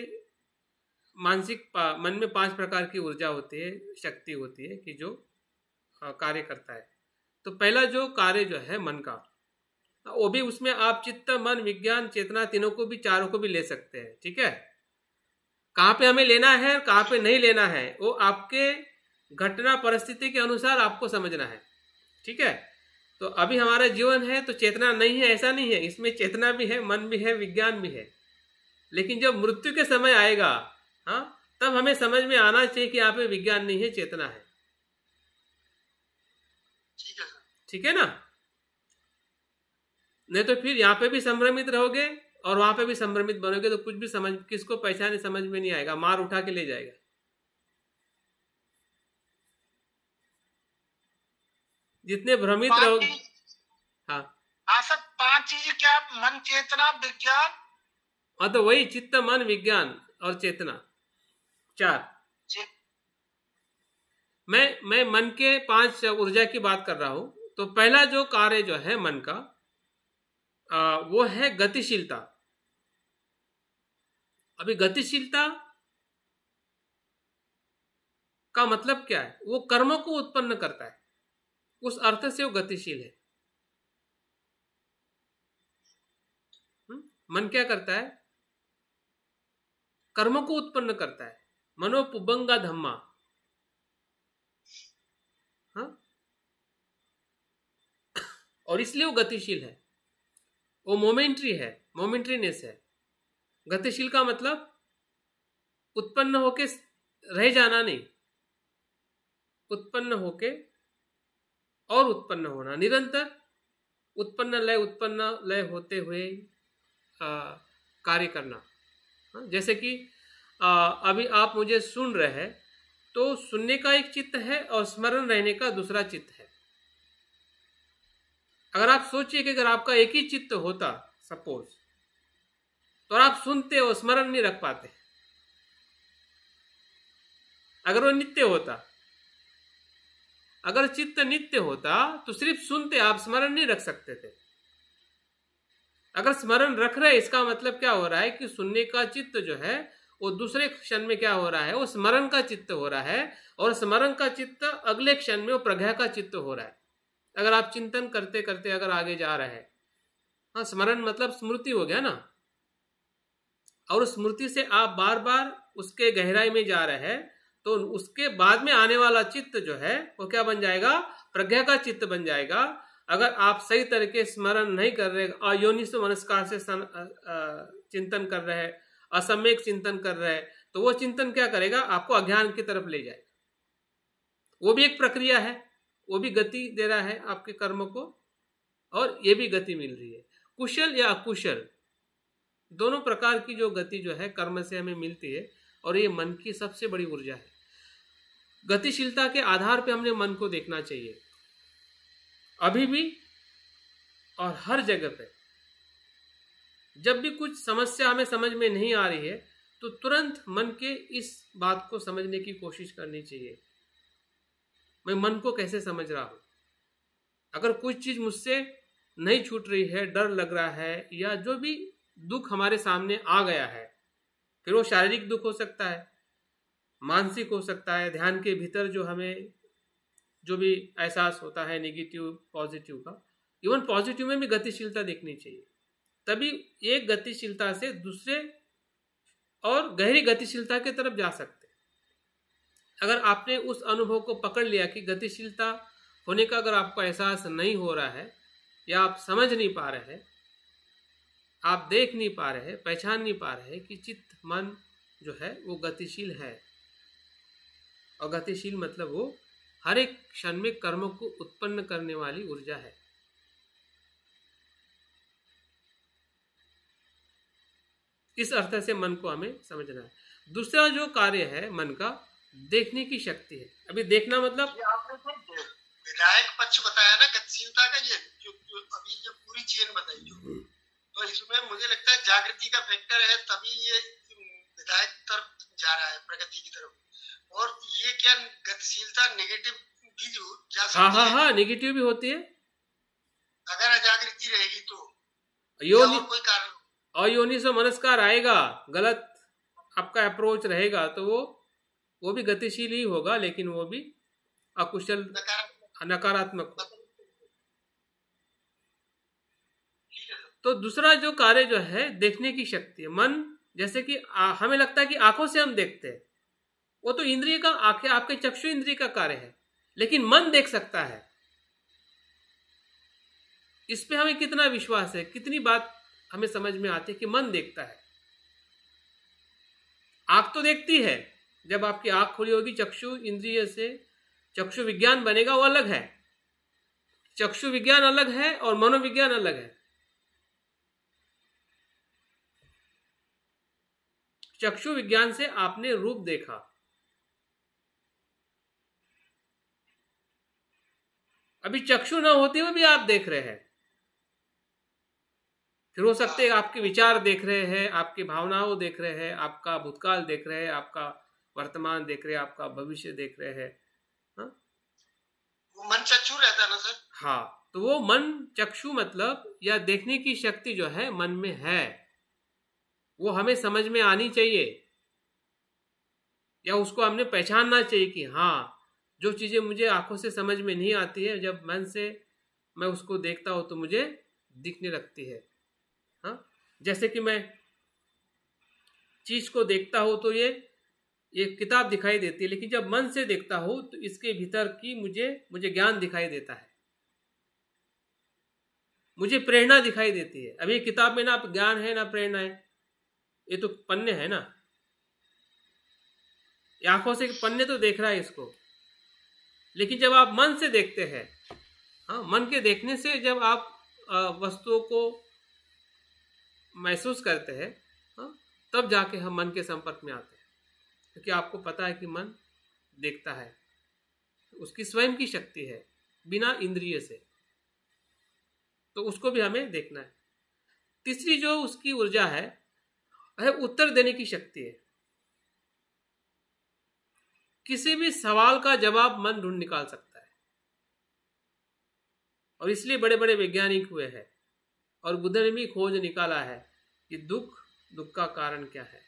मन में 5 प्रकार की ऊर्जा होती है, शक्ति होती है कि जो कार्य करता है। तो पहला जो कार्य जो है मन का, वो भी उसमें आप चित्त, मन, विज्ञान, चेतना, तीनों को भी, चारों को भी ले सकते हैं। ठीक है, कहाँ पे हमें लेना है, कहाँ पे नहीं लेना है, वो आपके घटना परिस्थिति के अनुसार आपको समझना है। ठीक है, तो अभी हमारा जीवन है तो चेतना नहीं है ऐसा नहीं है, इसमें चेतना भी है, मन भी है, विज्ञान भी है। लेकिन जब मृत्यु के समय आएगा, हाँ, तब हमें समझ में आना चाहिए कि यहाँ पे विज्ञान नहीं है, चेतना है। ठीक है ना, नहीं तो फिर यहाँ पे भी संभ्रमित रहोगे और वहां पे भी संभ्रमित बनोगे तो कुछ भी किसको पहचाने समझ में नहीं आएगा, मार उठा के ले जाएगा। जितने भ्रमित रहोगे। हाँ सर, 5 चीज क्या, मन, चेतना, विज्ञान। हाँ, तो वही चित्त, मन, विज्ञान और चेतना, 4। मैं मन के 5 ऊर्जा की बात कर रहा हूं। तो पहला जो कार्य जो है मन का, वो है गतिशीलता। अभी गतिशीलता का मतलब क्या है, वो कर्मों को उत्पन्न करता है, उस अर्थ से वो गतिशील है। मन क्या करता है, कर्मों को उत्पन्न करता है, मनोपुबंगा धम्मा। हाँ, और इसलिए वो गतिशील है, वो मोमेंट्री है, मोमेंट्रीनेस है। गतिशील का मतलब उत्पन्न होके रह जाना नहीं, उत्पन्न होके और उत्पन्न होना, निरंतर उत्पन्न लय होते हुए कार्य करना। जैसे कि अभी आप मुझे सुन रहे हैं, तो सुनने का एक चित्त है और स्मरण रहने का दूसरा चित्त है। अगर आप सोचिए कि अगर आपका एक ही चित्त होता सपोज, तो आप सुनते हो, स्मरण नहीं रख पाते। अगर वो नित्य होता, अगर चित्त नित्य होता तो सिर्फ सुनते, आप स्मरण नहीं रख सकते थे। अगर स्मरण रख रहे, इसका मतलब क्या हो रहा है कि सुनने का चित्त जो है वो दूसरे क्षण में क्या हो रहा है, वो स्मरण का चित्त हो रहा है, और स्मरण का चित्त अगले क्षण में वो प्रज्ञा का चित्त हो रहा है। अगर आप चिंतन करते करते अगर आगे जा रहे हैं, हाँ, स्मरण मतलब स्मृति हो गया ना, और स्मृति से आप बार बार उसके गहराई में जा रहे हैं, तो उसके बाद में आने वाला चित्त जो है वो क्या बन जाएगा, प्रज्ञा का चित्त बन जाएगा। अगर आप सही तरीके स्मरण नहीं कर रहे, अयोनिसो मनस्कार से चिंतन कर रहे हैं, असम्यक चिंतन कर रहे हैं, तो वो चिंतन क्या करेगा, आपको अज्ञान की तरफ ले जाएगा। वो भी एक प्रक्रिया है, वो भी गति दे रहा है आपके कर्म को, और ये भी गति मिल रही है। कुशल या अकुशल दोनों प्रकार की जो गति जो है कर्म से हमें मिलती है, और ये मन की सबसे बड़ी ऊर्जा है। गतिशीलता के आधार पे हमने मन को देखना चाहिए, अभी भी और हर जगह पे। जब भी कुछ समस्या हमें समझ में नहीं आ रही है, तो तुरंत मन के इस बात को समझने की कोशिश करनी चाहिए, मैं मन को कैसे समझ रहा हूं। अगर कुछ चीज मुझसे नहीं छूट रही है, डर लग रहा है, या जो भी दुख हमारे सामने आ गया है, फिर वो शारीरिक दुख हो सकता है, मानसिक हो सकता है, ध्यान के भीतर जो हमें जो भी एहसास होता है नेगेटिव पॉजिटिव का, इवन पॉजिटिव में भी गतिशीलता देखनी चाहिए। तभी एक गतिशीलता से दूसरे और गहरी गतिशीलता की तरफ जा सकते हैं। अगर आपने उस अनुभव को पकड़ लिया कि गतिशीलता होने का अगर आपको एहसास नहीं हो रहा है, या आप समझ नहीं पा रहे हैं, आप देख नहीं पा रहे हैं, पहचान नहीं पा रहे हैं कि चित्त मन जो है वो गतिशील है, और गतिशील मतलब वो हर एक क्षण में कर्म को उत्पन्न करने वाली ऊर्जा है। इस अर्थ से मन को हमें समझना है। दूसरा जो कार्य है मन का, देखने की शक्ति है। अभी देखना मतलब आपने जो विधायक पक्ष बताया ना गतिशीलता का, ये जो अभी जो पूरी चेन बताई जो, तो इसमें मुझे लगता है जागृति का फैक्टर है, तभी ये विधायक तरफ जा रहा है, प्रगति की तरफ। और ये क्या गतिशीलता नेगेटिव भी जा सकती है? हाँ, नेगेटिव भी होती है अगर अजागृति रहेगी तो, योनि, कोई कारण अयोनि से मनस्कार आएगा, गलत आपका अप्रोच रहेगा, तो वो भी गतिशील ही होगा, लेकिन वो भी अकुशल नकारात्मक। तो दूसरा जो कार्य जो है देखने की शक्ति है। मन जैसे कि हमें लगता है कि आंखों से हम देखते हैं, वो तो इंद्रिय का, आंखें आपके चक्षु इंद्रिय का कार्य है, लेकिन मन देख सकता है। इस पे हमें कितना विश्वास है, कितनी बात हमें समझ में आती है कि मन देखता है। आंख तो देखती है, जब आपकी आंख खुली होगी चक्षु इंद्रिय से चक्षु विज्ञान बनेगा, वो अलग है। चक्षु विज्ञान अलग है और मनोविज्ञान अलग है। चक्षु विज्ञान से आपने रूप देखा, अभी चक्षु ना होते हुए भी आप देख रहे हैं। फिर हो सकते हैं आपके विचार देख रहे हैं, आपकी भावनाओं देख रहे हैं, आपका भूतकाल देख रहे हैं, आपका वर्तमान देख रहे हैं, आपका भविष्य देख रहे हैं। हाँ? वो मन चक्षु रहता है ना सर? हाँ, तो वो मन चक्षु मतलब या देखने की शक्ति जो है मन में है, वो हमें समझ में आनी चाहिए, या उसको हमने पहचानना चाहिए कि हाँ, जो चीजें मुझे आंखों से समझ में नहीं आती है, जब मन से मैं उसको देखता हूं तो मुझे दिखने लगती है। हाँ, जैसे कि मैं चीज को देखता हूं तो ये किताब दिखाई देती है, लेकिन जब मन से देखता हूं तो इसके भीतर की मुझे ज्ञान दिखाई देता है, मुझे प्रेरणा दिखाई देती है। अभी किताब में ना ज्ञान है ना प्रेरणा है, ये तो पन्ने है ना, आंखों से पन्ने तो देख रहा है इसको, लेकिन जब आप मन से देखते हैं, हाँ, मन के देखने से जब आप वस्तुओं को महसूस करते हैं, हाँ, तब जाके हम मन के संपर्क में आते हैं, क्योंकि आपको पता है कि मन देखता है, उसकी स्वयं की शक्ति है बिना इंद्रिय से, तो उसको भी हमें देखना है। तीसरी जो उसकी ऊर्जा है वह उत्तर देने की शक्ति है। किसी भी सवाल का जवाब मन ढूंढ निकाल सकता है, और इसलिए बड़े बड़े वैज्ञानिक हुए हैं, और बुद्ध ने भी खोज निकाला है कि दुख का कारण क्या है।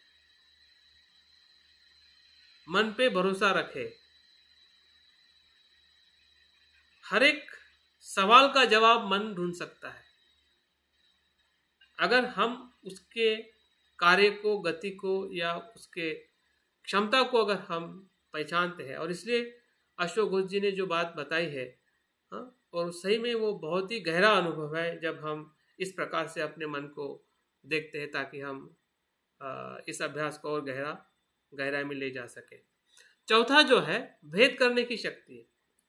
मन पे भरोसा रखे, हर एक सवाल का जवाब मन ढूंढ सकता है, अगर हम उसके कार्य को, गति को, या उसके क्षमता को अगर हम पहचानते हैं। और इसलिए अशोक घोष जी ने जो बात बताई है, हाँ, और सही में वो बहुत ही गहरा अनुभव है जब हम इस प्रकार से अपने मन को देखते हैं, ताकि हम इस अभ्यास को और गहराई में ले जा सके। चौथा जो है भेद करने की शक्ति है,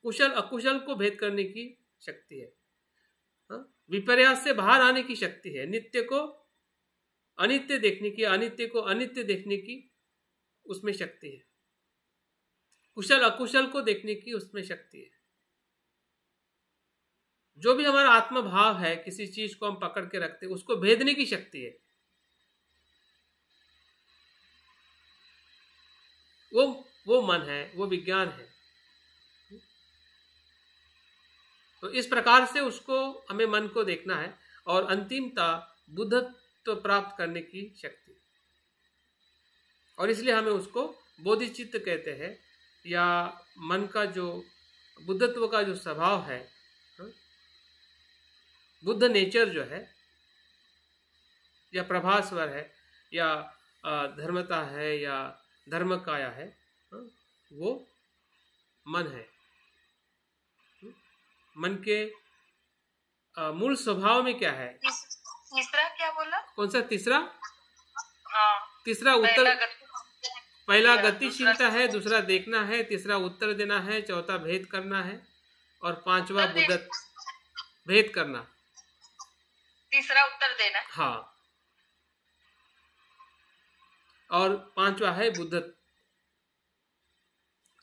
कुशल अकुशल को भेद करने की शक्ति है, हाँ, विपर्यास से बाहर आने की शक्ति है, नित्य को अनित्य देखने की, अनित्य को अनित्य देखने की उसमें शक्ति है, कुशल अकुशल को देखने की उसमें शक्ति है। जो भी हमारा आत्मभाव है, किसी चीज को हम पकड़ के रखते हैं, उसको भेदने की शक्ति है। वो मन है, वो विज्ञान है। तो तो इस प्रकार से उसको हमें मन को देखना है और अंतिमता बुद्धत्व प्राप्त करने की शक्ति, और इसलिए हमें उसको बोधिचित्त कहते हैं, या मन का जो बुद्धत्व का जो स्वभाव है, बुद्ध नेचर जो है, या प्रभास्वर है, या धर्मता है, या धर्मकाया है, वो मन है। मन के मूल स्वभाव में क्या है? तीसरा क्या बोला? कौन सा तीसरा? हाँ, तीसरा उत्तर, पहला गतिशीलता है, दूसरा देखना है, तीसरा उत्तर देना है, चौथा भेद करना है, और पांचवा बुद्धत्व भेद करना, तीसरा उत्तर देना। हाँ, और पांचवा है बुद्धत्व।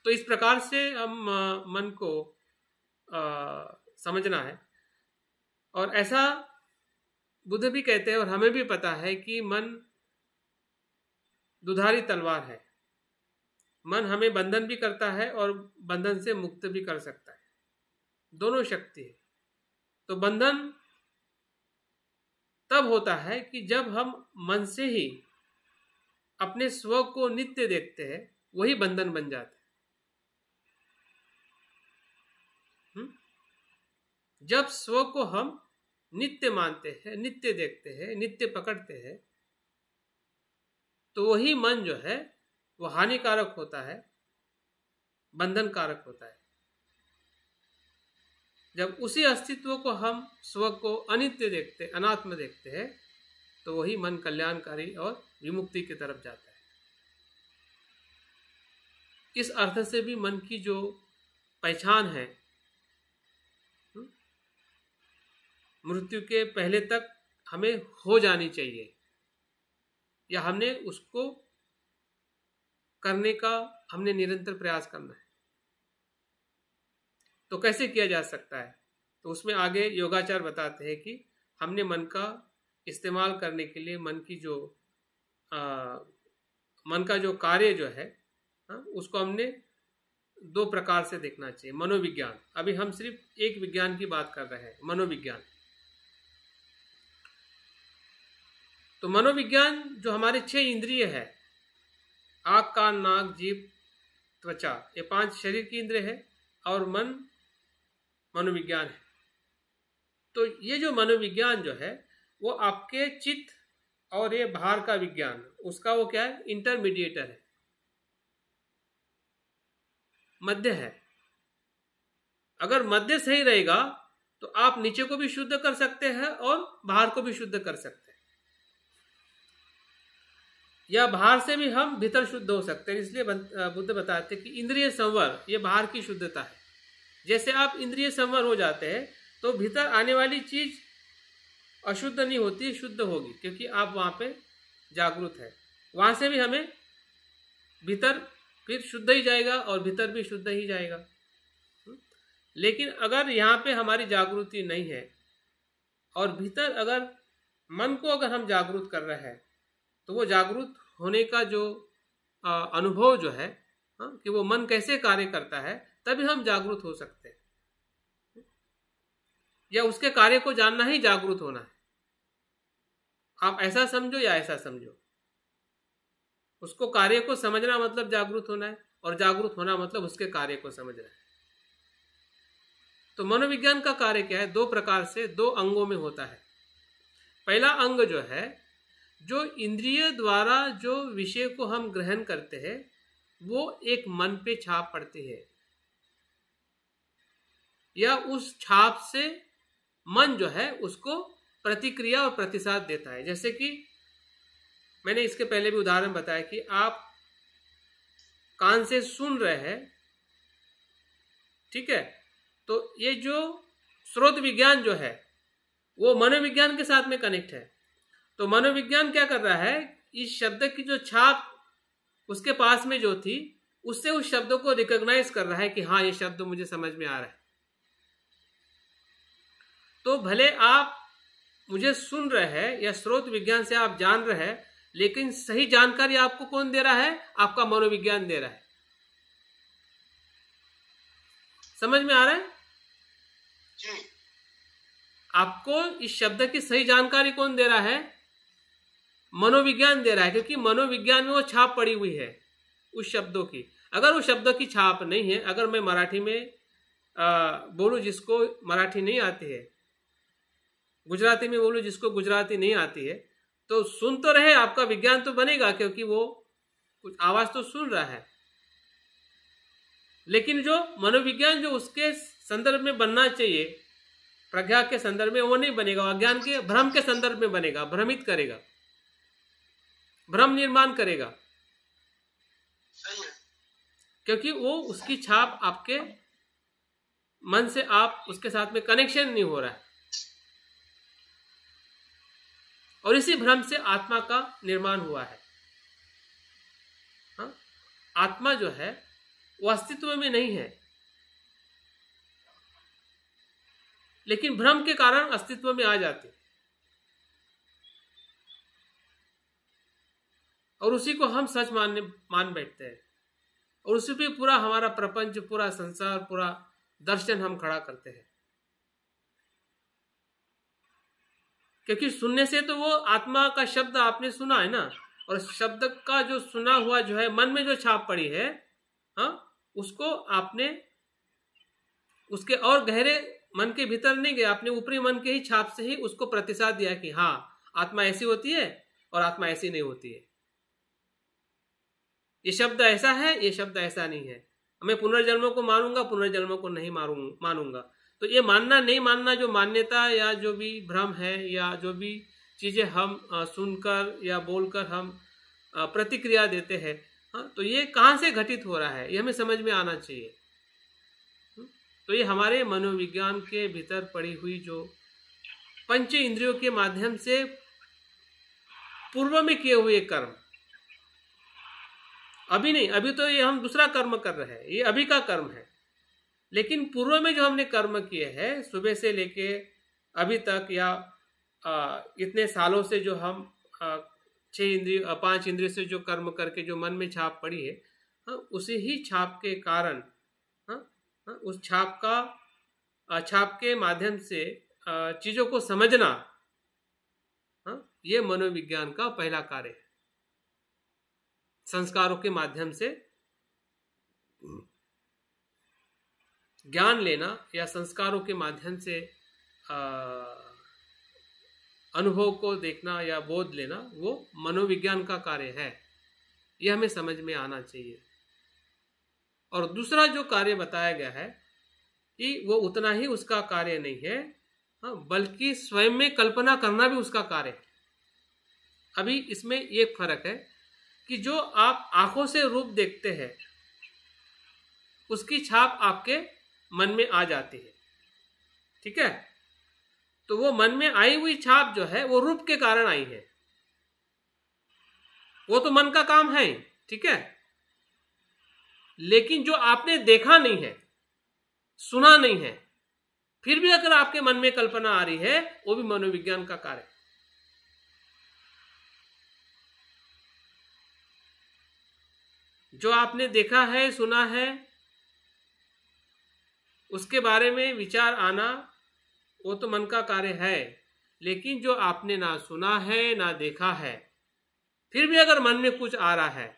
तो इस प्रकार से हम मन को समझना है, और ऐसा बुद्ध भी कहते हैं और हमें भी पता है कि मन दुधारी तलवार है। मन हमें बंधन भी करता है और बंधन से मुक्त भी कर सकता है, दोनों शक्ति है। तो बंधन तब होता है कि जब हम मन से ही अपने स्व को नित्य देखते हैं, वही बंधन बन जाता है। जब स्व को हम नित्य मानते हैं, नित्य देखते हैं, नित्य पकड़ते हैं, तो वही मन जो है वो हानिकारक होता है, बंधन कारक होता है। जब उसी अस्तित्व को हम स्व को अनित्य देखते, अनात्म देखते हैं, तो वही मन कल्याणकारी और विमुक्ति की तरफ जाता है। इस अर्थ से भी मन की जो पहचान है, मृत्यु के पहले तक हमें हो जानी चाहिए, या हमने उसको करने का हमने निरंतर प्रयास करना है। तो कैसे किया जा सकता है? तो उसमें आगे योगाचार बताते हैं कि हमने मन का इस्तेमाल करने के लिए मन की जो मन का जो कार्य जो है, उसको हमने दो प्रकार से देखना चाहिए। मनोविज्ञान, अभी हम सिर्फ एक विज्ञान की बात कर रहे हैं, मनोविज्ञान। तो मनोविज्ञान जो हमारे 6 इंद्रिय है, आँख, कान, नाक, जीभ, त्वचा, ये 5 शरीर की इंद्रिय है, और मन मनोविज्ञान है। तो ये जो मनोविज्ञान जो है वो आपके चित्त और ये बाहर का विज्ञान, उसका वो क्या है? इंटरमीडिएटर है, मध्य है। अगर मध्य सही रहेगा तो आप नीचे को भी शुद्ध कर सकते हैं और बाहर को भी शुद्ध कर सकते हैं, या बाहर से भी हम भीतर शुद्ध हो सकते हैं। इसलिए बुद्ध बताते हैं कि इंद्रिय संवर ये बाहर की शुद्धता है। जैसे आप इंद्रिय संवर हो जाते हैं तो भीतर आने वाली चीज अशुद्ध नहीं होती, शुद्ध होगी, क्योंकि आप वहां पे जागरूक है। वहां से भी हमें भीतर फिर शुद्ध ही जाएगा और भीतर भी शुद्ध ही जाएगा। लेकिन अगर यहाँ पे हमारी जागृति नहीं है और भीतर अगर मन को अगर हम जागरूक कर रहे हैं, तो वो जागरूक होने का जो अनुभव जो है, कि वो मन कैसे कार्य करता है, तभी हम जागरूक हो सकते हैं। या उसके कार्य को जानना ही जागरूक होना है। आप ऐसा समझो या ऐसा समझो, उसको कार्य को समझना मतलब जागरूक होना है, और जागरूक होना मतलब उसके कार्य को समझना है। तो मनोविज्ञान का कार्य क्या है? 2 प्रकार से, 2 अंगों में होता है। पहला अंग जो है, जो इंद्रिय द्वारा जो विषय को हम ग्रहण करते हैं, वो एक मन पे छाप पड़ती है, या उस छाप से मन जो है उसको प्रतिक्रिया और प्रतिसाद देता है। जैसे कि मैंने इसके पहले भी उदाहरण बताया कि आप कान से सुन रहे हैं, ठीक है, तो ये जो स्रोत विज्ञान जो है वो मनोविज्ञान के साथ में कनेक्ट है। तो मनोविज्ञान क्या कर रहा है? इस शब्द की जो छाप उसके पास में जो थी, उससे उस शब्द को रिकॉग्नाइज कर रहा है कि हाँ, ये शब्द मुझे समझ में आ रहा है। तो भले आप मुझे सुन रहे हैं या स्रोत विज्ञान से आप जान रहे हैं, लेकिन सही जानकारी आपको कौन दे रहा है? आपका मनोविज्ञान दे रहा है। समझ में आ रहा है? जी आपको इस शब्द की सही जानकारी कौन दे रहा है? मनोविज्ञान दे रहा है, क्योंकि मनोविज्ञान में वो छाप पड़ी हुई है उस शब्दों की। अगर उस शब्दों की छाप नहीं है, अगर मैं मराठी में बोलूं जिसको मराठी नहीं आती है, गुजराती में बोलूं जिसको गुजराती नहीं आती है, तो सुन तो रहे, आपका विज्ञान तो बनेगा क्योंकि वो कुछ आवाज तो सुन रहा है, लेकिन जो मनोविज्ञान जो उसके संदर्भ में बनना चाहिए, प्रज्ञा के संदर्भ में, वो नहीं बनेगा, अज्ञान के भ्रम के संदर्भ में बनेगा, भ्रमित करेगा, भ्रम निर्माण करेगा। सही है। क्योंकि वो उसकी छाप आपके मन से, आप उसके साथ में कनेक्शन नहीं हो रहा है, और इसी भ्रम से आत्मा का निर्माण हुआ है। हाँ? आत्मा जो है वो अस्तित्व में नहीं है, लेकिन भ्रम के कारण अस्तित्व में आ जाती, और उसी को हम सच मान बैठते हैं, और उसी पे पूरा हमारा प्रपंच, पूरा संसार, पूरा दर्शन हम खड़ा करते हैं। क्योंकि सुनने से तो वो आत्मा का शब्द आपने सुना है ना, और शब्द का जो सुना हुआ जो है, मन में जो छाप पड़ी है, हाँ, उसको आपने उसके और गहरे मन के भीतर नहीं गए, आपने ऊपरी मन के ही छाप से ही उसको प्रतिसाद दिया कि हाँ, आत्मा ऐसी होती है और आत्मा ऐसी नहीं होती है, ये शब्द ऐसा है, ये शब्द ऐसा नहीं है, मैं पुनर्जन्मों को मानूंगा, पुनर्जन्मों को नहीं मानूंगा। तो ये मानना नहीं मानना, जो मान्यता या जो भी भ्रम है, या जो भी चीजें हम सुनकर या बोलकर हम प्रतिक्रिया देते हैं, हाँ, तो ये कहाँ से घटित हो रहा है, ये हमें समझ में आना चाहिए। तो ये हमारे मनोविज्ञान के भीतर पड़ी हुई जो पंच इंद्रियों के माध्यम से पूर्व में किए हुए कर्म, अभी नहीं, अभी तो ये हम दूसरा कर्म कर रहे हैं, ये अभी का कर्म है, लेकिन पूर्व में जो हमने कर्म किए हैं, सुबह से लेके अभी तक, या इतने सालों से जो हम 5 इंद्रिय से जो कर्म करके जो मन में छाप पड़ी है, हाँ, उसी ही छाप के कारण, हाँ, उस छाप के माध्यम से चीजों को समझना, हाँ, ये मनोविज्ञान का पहला कार्य है। संस्कारों के माध्यम से ज्ञान लेना या संस्कारों के माध्यम से अनुभव को देखना या बोध लेना, वो मनोविज्ञान का कार्य है, यह हमें समझ में आना चाहिए। और दूसरा जो कार्य बताया गया है कि वो उतना ही उसका कार्य नहीं है, हाँ, बल्कि स्वयं में कल्पना करना भी उसका कार्य है। अभी इसमें एक फर्क है कि जो आप आंखों से रूप देखते हैं, उसकी छाप आपके मन में आ जाती है, ठीक है, तो वो मन में आई हुई छाप जो है वो रूप के कारण आई है, वो तो मन का काम है, ठीक है, लेकिन जो आपने देखा नहीं है, सुना नहीं है, फिर भी अगर आपके मन में कल्पना आ रही है, वो भी मनोविज्ञान का कार्य है। जो आपने देखा है, सुना है, उसके बारे में विचार आना, वो तो मन का कार्य है, लेकिन जो आपने ना सुना है ना देखा है, फिर भी अगर मन में कुछ आ रहा है,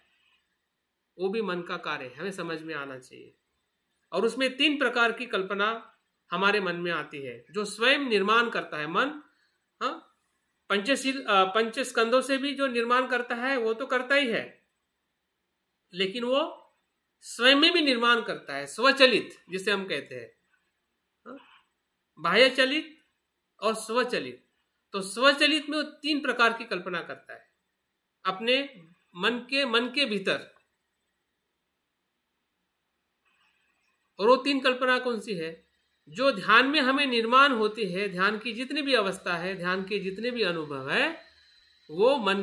वो भी मन का कार्य है, हमें समझ में आना चाहिए। और उसमें 3 प्रकार की कल्पना हमारे मन में आती है, जो स्वयं निर्माण करता है मन, हाँ, पंच स्कंदों से भी जो निर्माण करता है वो तो करता ही है, लेकिन वो स्वयं में भी निर्माण करता है, स्वचलित जिसे हम कहते हैं, बाह्य चलित और स्वचलित। तो स्वचलित में वो 3 प्रकार की कल्पना करता है अपने मन के भीतर। और वो 3 कल्पना कौन सी है? जो ध्यान में हमें निर्माण होती है, ध्यान की जितनी भी अवस्था है, ध्यान के जितने भी अनुभव है, वो मन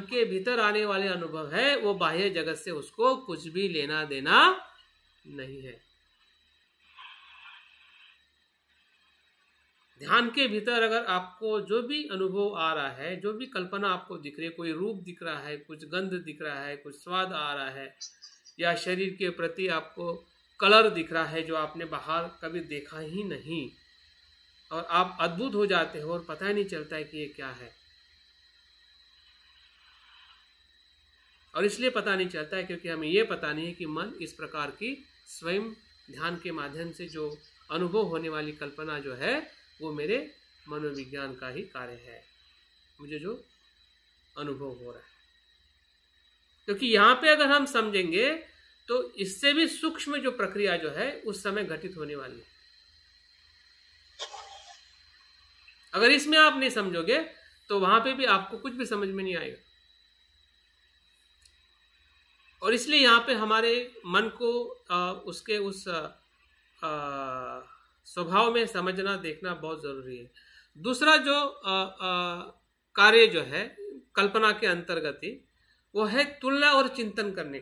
के भीतर आने वाले अनुभव है, वो बाह्य जगत से उसको कुछ भी लेना देना नहीं है। ध्यान के भीतर अगर आपको जो भी अनुभव आ रहा है, जो भी कल्पना आपको दिख रही है, कोई रूप दिख रहा है, कुछ गंध दिख रहा है, कुछ स्वाद आ रहा है, या शरीर के प्रति आपको कलर दिख रहा है जो आपने बाहर कभी देखा ही नहीं, और आप अद्भुत हो जाते हो और पता ही नहीं चलता है कि ये क्या है। और इसलिए पता नहीं चलता है क्योंकि हमें ये पता नहीं है कि मन इस प्रकार की स्वयं ध्यान के माध्यम से जो अनुभव होने वाली कल्पना जो है वो मेरे मनोविज्ञान का ही कार्य है, मुझे जो अनुभव हो रहा है। क्योंकि यहाँ पे अगर हम समझेंगे तो इससे भी सूक्ष्म जो प्रक्रिया जो है उस समय घटित होने वाली है। अगर इसमें आप नहीं समझोगे तो वहां पे भी आपको कुछ भी समझ में नहीं आएगा। और इसलिए यहाँ पे हमारे मन को उसके उस स्वभाव में समझना देखना बहुत जरूरी है। दूसरा जो कार्य जो है कल्पना के अंतर्गत ही वो है तुलना और चिंतन करने।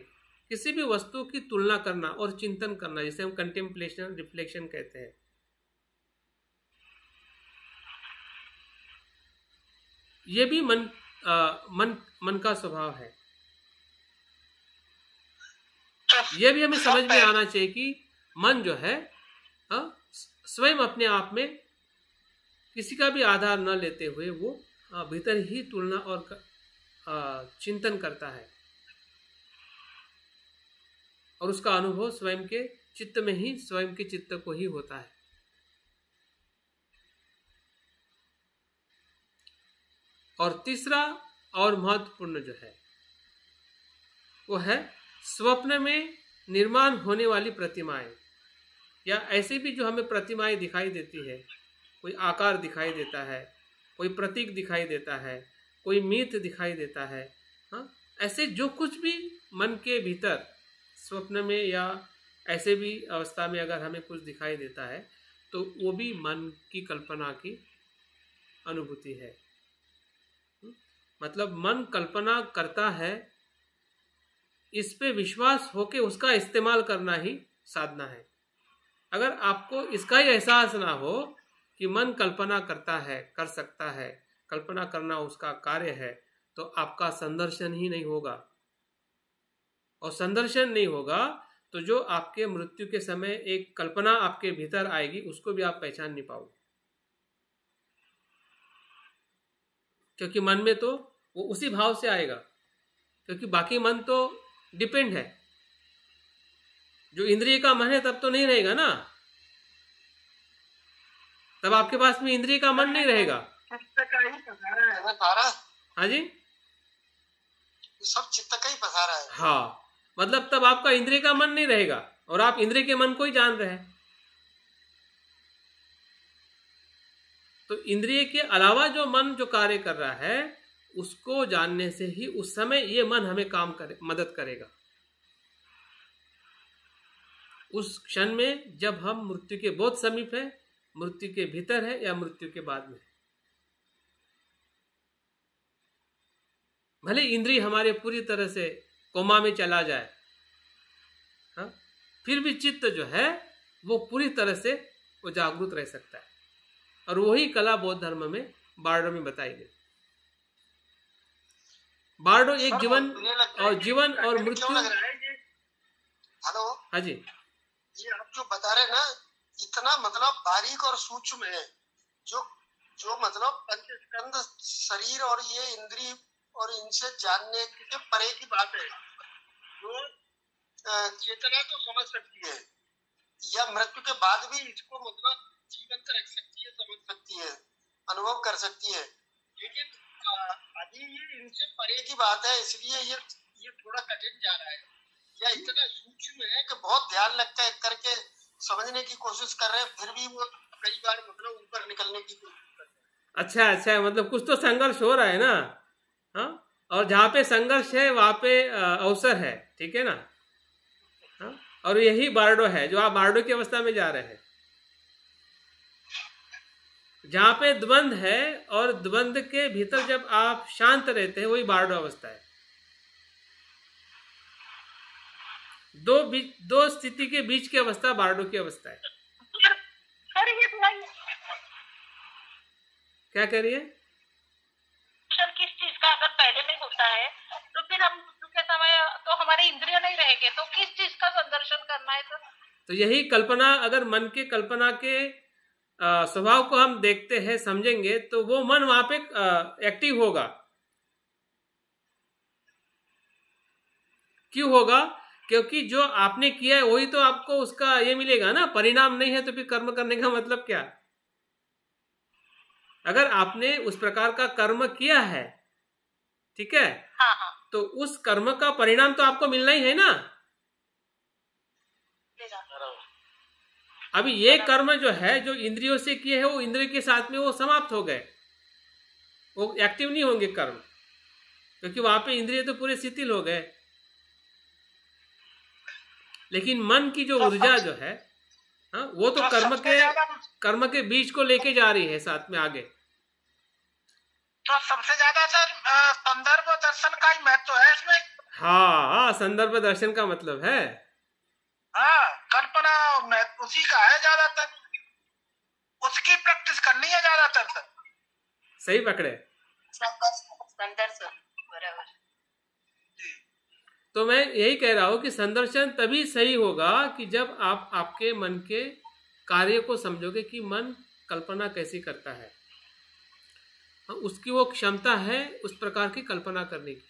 किसी भी वस्तु की तुलना करना और चिंतन करना, जिसे हम कंटेम्पलेशन रिफ्लेक्शन कहते हैं। ये भी मन का स्वभाव है। ये भी हमें समझ में आना चाहिए कि मन जो है स्वयं अपने आप में किसी का भी आधार न लेते हुए वो भीतर ही तुलना और चिंतन करता है और उसका अनुभव स्वयं के चित्त में ही स्वयं के चित्त को ही होता है। और तीसरा और महत्वपूर्ण जो है वो है स्वप्न में निर्माण होने वाली प्रतिमाएं, या ऐसे भी जो हमें प्रतिमाएं दिखाई देती है। कोई आकार दिखाई देता है, कोई प्रतीक दिखाई देता है, कोई मीत दिखाई देता है। हाँ, ऐसे जो कुछ भी मन के भीतर स्वप्न में या ऐसे भी अवस्था में अगर हमें कुछ दिखाई देता है तो वो भी मन की कल्पना की अनुभूति है। मतलब मन कल्पना करता है, इस पे विश्वास होके उसका इस्तेमाल करना ही साधना है। अगर आपको इसका ही एहसास ना हो कि मन कल्पना करता है, कर सकता है, कल्पना करना उसका कार्य है, तो आपका संदर्शन ही नहीं होगा। और संदर्शन नहीं होगा तो जो आपके मृत्यु के समय एक कल्पना आपके भीतर आएगी उसको भी आप पहचान नहीं पाओगे, क्योंकि मन में तो वो उसी भाव से आएगा। क्योंकि बाकी मन तो डिपेंड है, जो इंद्रिय का मन है तब तो नहीं रहेगा ना, तब आपके पास में इंद्रिय का मन नहीं रहेगा। हाँ जी, सब चित्त का ही पसारा है। हाँ, मतलब तब आपका इंद्रिय का मन नहीं रहेगा और आप इंद्रिय के मन को ही जान रहे हैं। तो इंद्रिय के अलावा जो मन जो कार्य कर रहा है उसको जानने से ही उस समय ये मन हमें मदद करेगा। उस क्षण में जब हम मृत्यु के बहुत समीप है, मृत्यु के भीतर है या मृत्यु के बाद में, भले इंद्रिय हमारे पूरी तरह से कोमा में चला जाए, हाँ, फिर भी चित्त जो है वो पूरी तरह से वो जागरूक रह सकता है। और वही कला बौद्ध धर्म में बार्डो में बताई गई। बार्डो एक जीवन और मृत्यु। हेलो, हाँ जी, ये आप जो बता रहे ना इतना मतलब बारीक और सूक्ष्म है, जो मतलब पंचस्कंद शरीर और ये इंद्रिय और इनसे जानने के परे की बात है। जो चेतना तो समझ सकती है या मृत्यु के बाद भी इसको मतलब जीवंत रख सकती है, समझ सकती है, अनुभव कर सकती है, लेकिन अभी ये इनसे परे की बात है, इसलिए ये थोड़ा कठिन जा रहा है या इतना सूक्ष्म है कि बहुत ध्यान लगता है करके समझने की कोशिश कर रहे हैं, फिर भी वो कई बार मतलब ऊपर निकलने की कोशिश कर रहे हैं। अच्छा, मतलब कुछ तो संघर्ष हो रहा है ना। हाँ, और जहाँ पे संघर्ष है वहां पे अवसर है, ठीक है ना। हाँ, और यही बार्डो है जो आप बार्डो की अवस्था में जा रहे हैं, जहां पे द्वंद है और द्वंद के भीतर जब आप शांत रहते हैं वही बार्डो अवस्था है। दो स्थिति के बीच की अवस्था बार्डो की अवस्था है। सर ये क्या कह रही है सर, किस चीज का अगर पहले में होता है तो फिर हम के समय तो हमारे इंद्रिय नहीं रहेंगे, तो किस चीज का संदर्शन करना है सर? तो यही कल्पना, अगर मन के कल्पना के स्वभाव को हम देखते हैं, समझेंगे, तो वो मन वहां पे एक्टिव होगा। क्यों होगा? क्योंकि जो आपने किया है वही तो आपको उसका ये मिलेगा ना। परिणाम नहीं है तो फिर कर्म करने का मतलब क्या? अगर आपने उस प्रकार का कर्म किया है, ठीक है, हाँ हाँ, तो उस कर्म का परिणाम तो आपको मिलना ही है ना। अभी ये कर्म जो है, जो इंद्रियों से किए हैं, वो इंद्रियों के साथ में वो समाप्त हो गए, वो एक्टिव नहीं होंगे कर्म, क्योंकि वहां पे इंद्रिय तो पूरे शिथिल हो गए। लेकिन मन की जो ऊर्जा जो है, हाँ, वो तो कर्म के बीज को लेके जा रही है साथ में आगे। तो सबसे ज्यादा सर संदर्भ दर्शन का ही महत्व है इसमें। हाँ, संदर्भ दर्शन का मतलब है, हाँ, कल्पना उसी का है ज्यादातर, उसकी प्रैक्टिस करनी है ज्यादातर सर। सही पकड़े। संदर्शन, बराबर। तो मैं यही कह रहा हूं कि संदर्शन तभी सही होगा कि जब आप आपके मन के कार्य को समझोगे कि मन कल्पना कैसी करता है, उसकी वो क्षमता है उस प्रकार की कल्पना करने की।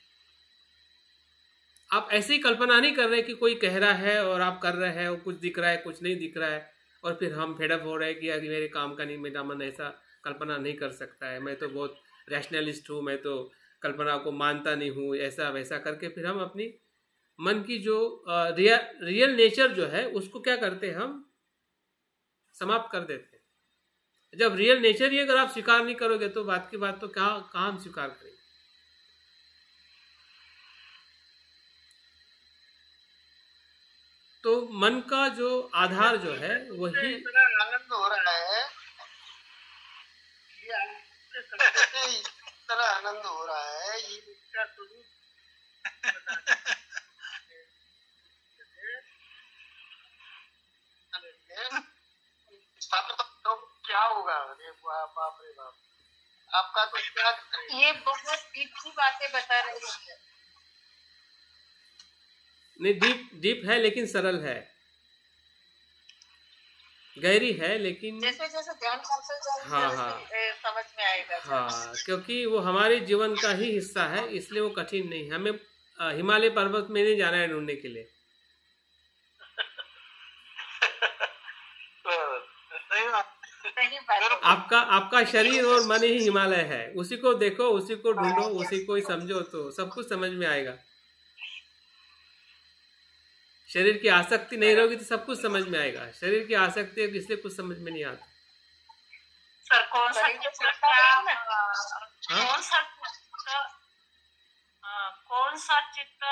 आप ऐसी कल्पना नहीं कर रहे कि कोई कह रहा है और आप कर रहे हैं, और कुछ दिख रहा है कुछ नहीं दिख रहा है, और फिर हम फेडअप हो रहे हैं कि यार मेरे काम का नहीं, मेरा मन ऐसा कल्पना नहीं कर सकता है, मैं तो बहुत रैशनलिस्ट हूँ, मैं तो कल्पना को मानता नहीं हूँ, ऐसा वैसा करके फिर हम अपनी मन की जो रियल नेचर जो है उसको क्या करते हैं, हम समाप्त कर देते हैं। जब रियल नेचर ही अगर आप स्वीकार नहीं करोगे तो बात की बात तो कहाँ हम स्वीकार करेंगे। तो मन का जो आधार जो है वही इतना आनंद हो रहा है, इतना आनंद हो रहा है, ये इसका स्वरूप तो क्या होगा? अरे बाप रे बाप, आपका तो क्या, ये बहुत डीप की बातें बता रहे हैं। नहीं, डीप है लेकिन सरल है, गहरी है लेकिन जैसे जैसे ध्यान करते जाएंगे हाँ वैसे, हाँ समझ में आएगा। हाँ, क्योंकि वो हमारे जीवन का ही हिस्सा है, इसलिए वो कठिन नहीं। हमें हिमालय पर्वत में नहीं जाना है ढूंढने के लिए। सही बात। आपका शरीर और मन ही हिमालय है, उसी को देखो, उसी को ढूंढो, उसी को ही समझो तो सब कुछ समझ में आएगा। शरीर की आसक्ति नहीं रहोगी तो सब कुछ समझ में आएगा। शरीर की आसक्ति है इसलिए कुछ समझ में नहीं आता। सर कौन सा चित्त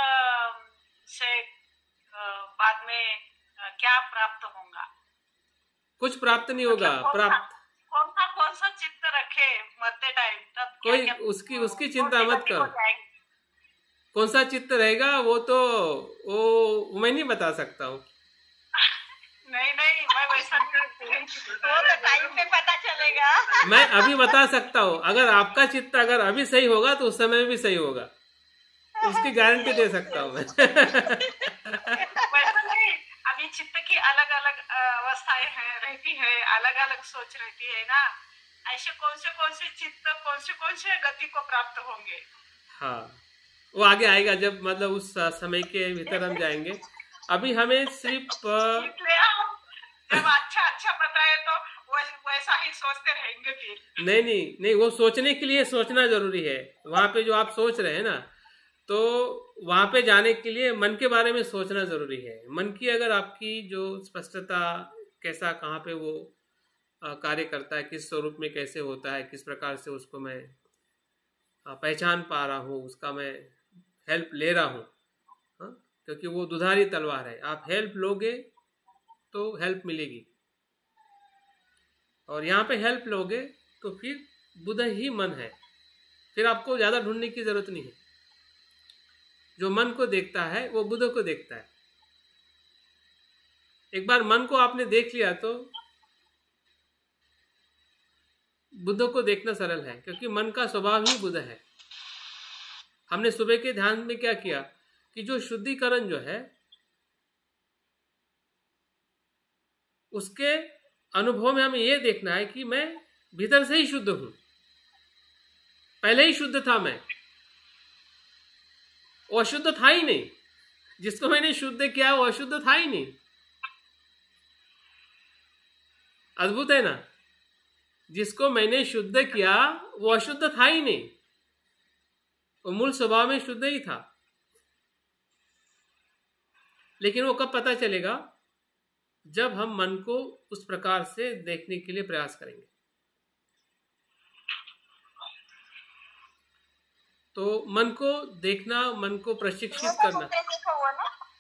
से बाद में क्या प्राप्त होगा? कुछ प्राप्त नहीं होगा। कौन सा चित्त रखे मरते टाइम, तब कोई उसकी चिंता मत करो। कौन सा चित्त रहेगा वो मैं नहीं बता सकता हूँ। नहीं मैं वैसा वो तो टाइम पे पता चलेगा। मैं अभी बता सकता हूँ, अगर आपका चित्त अगर अभी सही होगा तो उस समय भी सही होगा, उसकी गारंटी दे सकता हूँ मैं। वैसा नहीं, अभी चित्त की अलग अलग अवस्थाएं हैं, रहती है, अलग अलग सोच रहती है ना। ऐसे कौन से चित्त कौन से गति को प्राप्त होंगे? हाँ, वो आगे आएगा जब मतलब उस समय के भीतर हम जाएंगे। अभी हमें सिर्फ जब अच्छा बताए तो वैसा ही सोचते रहेंगे फिर। नहीं, वो सोचने के लिए सोचना जरूरी है। वहां पे जो आप सोच रहे हैं ना, तो वहां पे जाने के लिए मन के बारे में सोचना जरूरी है। मन की अगर आपकी जो स्पष्टता, कैसा कहाँ पे वो कार्य करता है, किस स्वरूप में कैसे होता है, किस प्रकार से उसको मैं पहचान पा रहा हूँ, उसका मैं हेल्प ले रहा हूँ, क्योंकि वो दुधारी तलवार है। आप हेल्प लोगे तो हेल्प मिलेगी, और यहाँ पे हेल्प लोगे तो फिर बुध ही मन है, फिर आपको ज्यादा ढूंढने की जरूरत नहीं है। जो मन को देखता है वो बुध को देखता है। एक बार मन को आपने देख लिया तो बुध को देखना सरल है, क्योंकि मन का स्वभाव ही बुध है। हमने सुबह के ध्यान में क्या किया कि जो शुद्धिकरण जो है उसके अनुभव में हमें ये देखना है कि मैं भीतर से ही शुद्ध हूं, पहले ही शुद्ध था मैं, वो अशुद्ध था ही नहीं। जिसको मैंने शुद्ध किया वो अशुद्ध था ही नहीं। अद्भुत है ना, जिसको मैंने शुद्ध किया वो अशुद्ध था ही नहीं, वो मूल स्वभाव में शुद्ध ही था। लेकिन वो कब पता चलेगा? जब हम मन को उस प्रकार से देखने के लिए प्रयास करेंगे। तो मन को देखना, मन को प्रशिक्षित करना।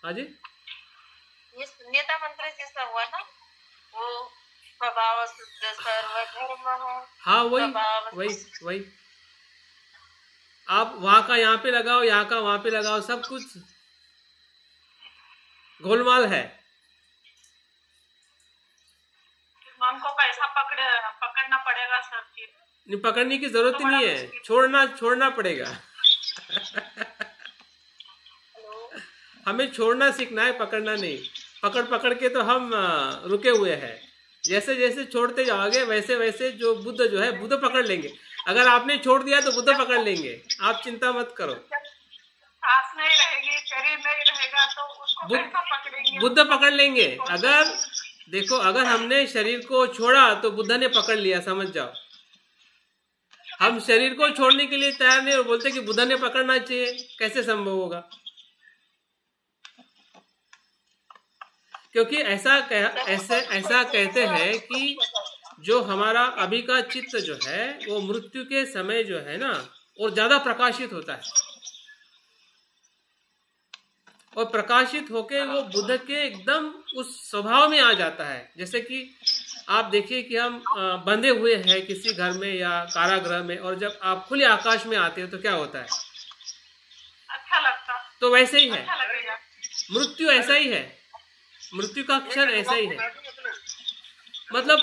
हाँ जी, ये शून्यता मंत्र जैसा हुआ ना, वो स्वभाव शुद्ध सर्वधर्म। हाँ वही आप वहां का यहाँ पे लगाओ, यहाँ का वहां पे लगाओ, सब कुछ गोलमाल है। मन को कैसा पकड़ना पड़ेगा सब चीज? नहीं, पकड़ने की जरूरत ही नहीं है, छोड़ना पड़ेगा। हमें छोड़ना सीखना है, पकड़ना नहीं। पकड़ के तो हम रुके हुए हैं। जैसे जैसे छोड़ते जाओगे वैसे वैसे जो बुद्ध जो है, बुद्ध पकड़ लेंगे। अगर आपने छोड़ दिया तो बुद्ध पकड़ लेंगे, आप चिंता मत करो। सांस नहीं रहेगी, शरीर नहीं रहेगा, तो उसको कैसा पकड़ेंगे? बुद्ध पकड़ लेंगे। अगर देखो, अगर हमने शरीर को छोड़ा तो बुद्ध ने पकड़ लिया, समझ जाओ। हम शरीर को छोड़ने के लिए तैयार नहीं और बोलते कि बुद्ध ने पकड़ना चाहिए, कैसे संभव होगा? क्योंकि ऐसा कहते हैं कि जो हमारा अभी का चित्त जो है वो मृत्यु के समय जो है ना, और ज्यादा प्रकाशित होता है, और प्रकाशित होके वो बुद्ध के एकदम उस स्वभाव में आ जाता है। जैसे कि आप देखिए कि हम बंधे हुए हैं किसी घर में या कारागृह में, और जब आप खुले आकाश में आते हो तो क्या होता है? अच्छा लगता। तो वैसे ही है, अच्छा, मृत्यु ऐसा ही है, मृत्यु का क्षण ऐसा ही है। मतलब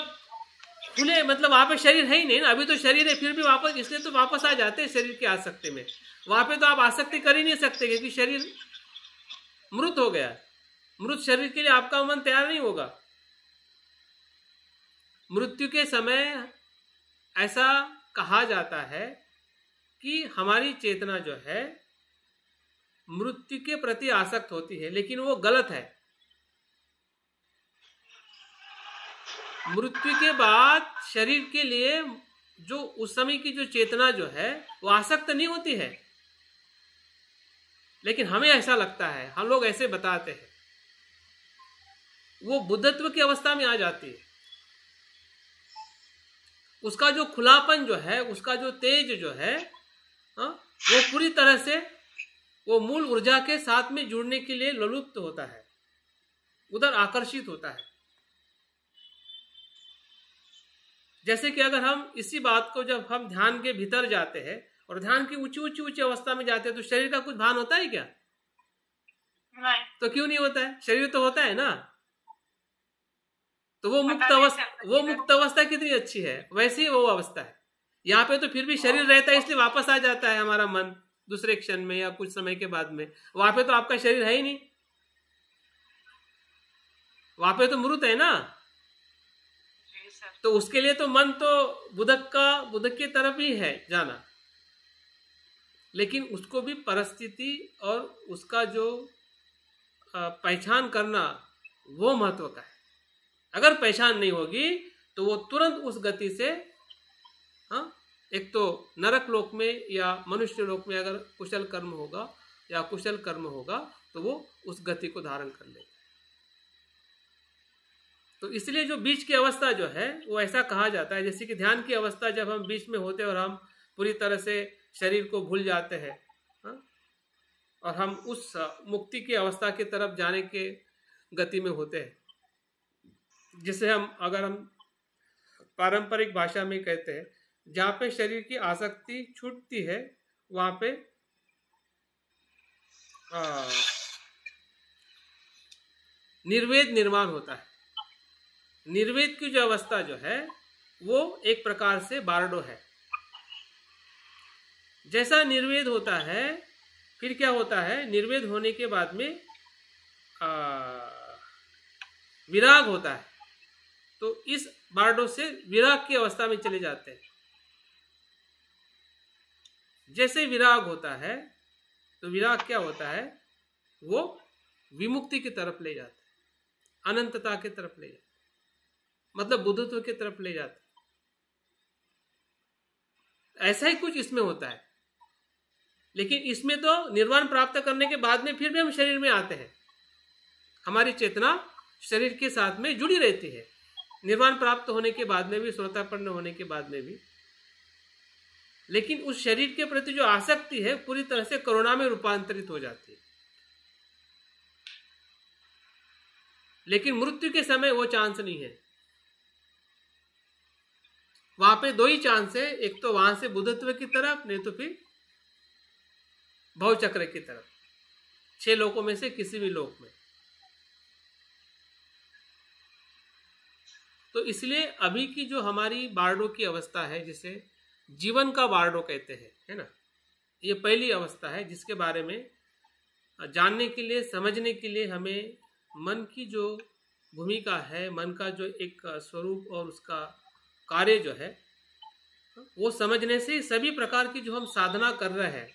खुले, मतलब वहां पे शरीर है ही नहीं ना, अभी तो शरीर है, फिर भी वापस, इसलिए तो वापस आ जाते हैं शरीर की आसक्ति में। वहां पे तो आप आसक्ति कर ही नहीं सकते क्योंकि शरीर मृत हो गया। मृत शरीर के लिए आपका मन तैयार नहीं होगा। मृत्यु के समय ऐसा कहा जाता है कि हमारी चेतना जो है मृत्यु के प्रति आसक्त होती है, लेकिन वो गलत है। मृत्यु के बाद शरीर के लिए जो उस समय की जो चेतना जो है वो आसक्त नहीं होती है, लेकिन हमें ऐसा लगता है, हम लोग ऐसे बताते हैं, वो बुद्धत्व की अवस्था में आ जाती है। उसका जो खुलापन जो है, उसका जो तेज जो है, वो पूरी तरह से वो मूल ऊर्जा के साथ में जुड़ने के लिए ललुप्त होता है, उधर आकर्षित होता है। जैसे कि अगर हम इसी बात को, जब हम ध्यान के भीतर जाते हैं और ध्यान की ऊंची अवस्था में जाते हैं, तो शरीर का कुछ भान होता है क्या? नहीं। तो क्यों नहीं होता है? शरीर तो होता है ना। तो वो मुक्त अवस्था कितनी अच्छी है, वैसी ही वो अवस्था है। यहाँ पे तो फिर भी शरीर रहता है, इसलिए वापस आ जाता है हमारा मन दूसरे क्षण में या कुछ समय के बाद में। वहां पे तो आपका शरीर है ही नहीं, वहां पे तो मृत है ना। तो उसके लिए तो मन तो बुद्ध की तरफ ही है जाना, लेकिन उसको भी परिस्थिति और उसका जो पहचान करना वो महत्व का है। अगर पहचान नहीं होगी तो वो तुरंत उस गति से, एक तो नरक लोक में या मनुष्य लोक में अगर कुशल कर्म होगा या कुशल कर्म होगा तो वो उस गति को धारण कर लेगा। तो इसलिए जो बीच की अवस्था जो है वो ऐसा कहा जाता है, जैसे कि ध्यान की अवस्था जब हम बीच में होते हैं और हम पूरी तरह से शरीर को भूल जाते हैं, और हम उस मुक्ति की अवस्था की तरफ जाने के गति में होते हैं, जिसे अगर हम पारंपरिक भाषा में कहते हैं, जहाँ पे शरीर की आसक्ति छूटती है वहाँ पे निर्वेद निर्माण होता है। निर्वेद की जो अवस्था जो है वो एक प्रकार से बारडो है। जैसा निर्वेद होता है, फिर क्या होता है, निर्वेद होने के बाद में विराग होता है। तो इस बारडो से विराग की अवस्था में चले जाते हैं। जैसे विराग होता है तो विराग क्या होता है, वो विमुक्ति की तरफ ले जाता है, अनंतता की तरफ ले जाता है, मतलब बुद्धत्व की तरफ ले जाता है। ऐसा ही कुछ इसमें होता है। लेकिन इसमें तो निर्वाण प्राप्त करने के बाद में फिर भी हम शरीर में आते हैं, हमारी चेतना शरीर के साथ में जुड़ी रहती है, निर्वाण प्राप्त होने के बाद में भी, श्रोतापन्न होने के बाद में भी। लेकिन उस शरीर के प्रति जो आसक्ति है पूरी तरह से करुणा में रूपांतरित हो जाती है। लेकिन मृत्यु के समय वो चांस नहीं है। वहां पे दो ही चांस है, एक तो वहां से बुद्धत्व की तरफ, नहीं तो फिर भवचक्र की तरफ, 6 लोकों में से किसी भी लोक में। तो इसलिए अभी की जो हमारी बारडो की अवस्था है, जिसे जीवन का बारडो कहते हैं, है ना, ये पहली अवस्था है जिसके बारे में जानने के लिए, समझने के लिए हमें मन की जो भूमिका है, मन का जो एक स्वरूप और उसका कार्य जो है, वो समझने से सभी प्रकार की जो हम साधना कर रहे हैं,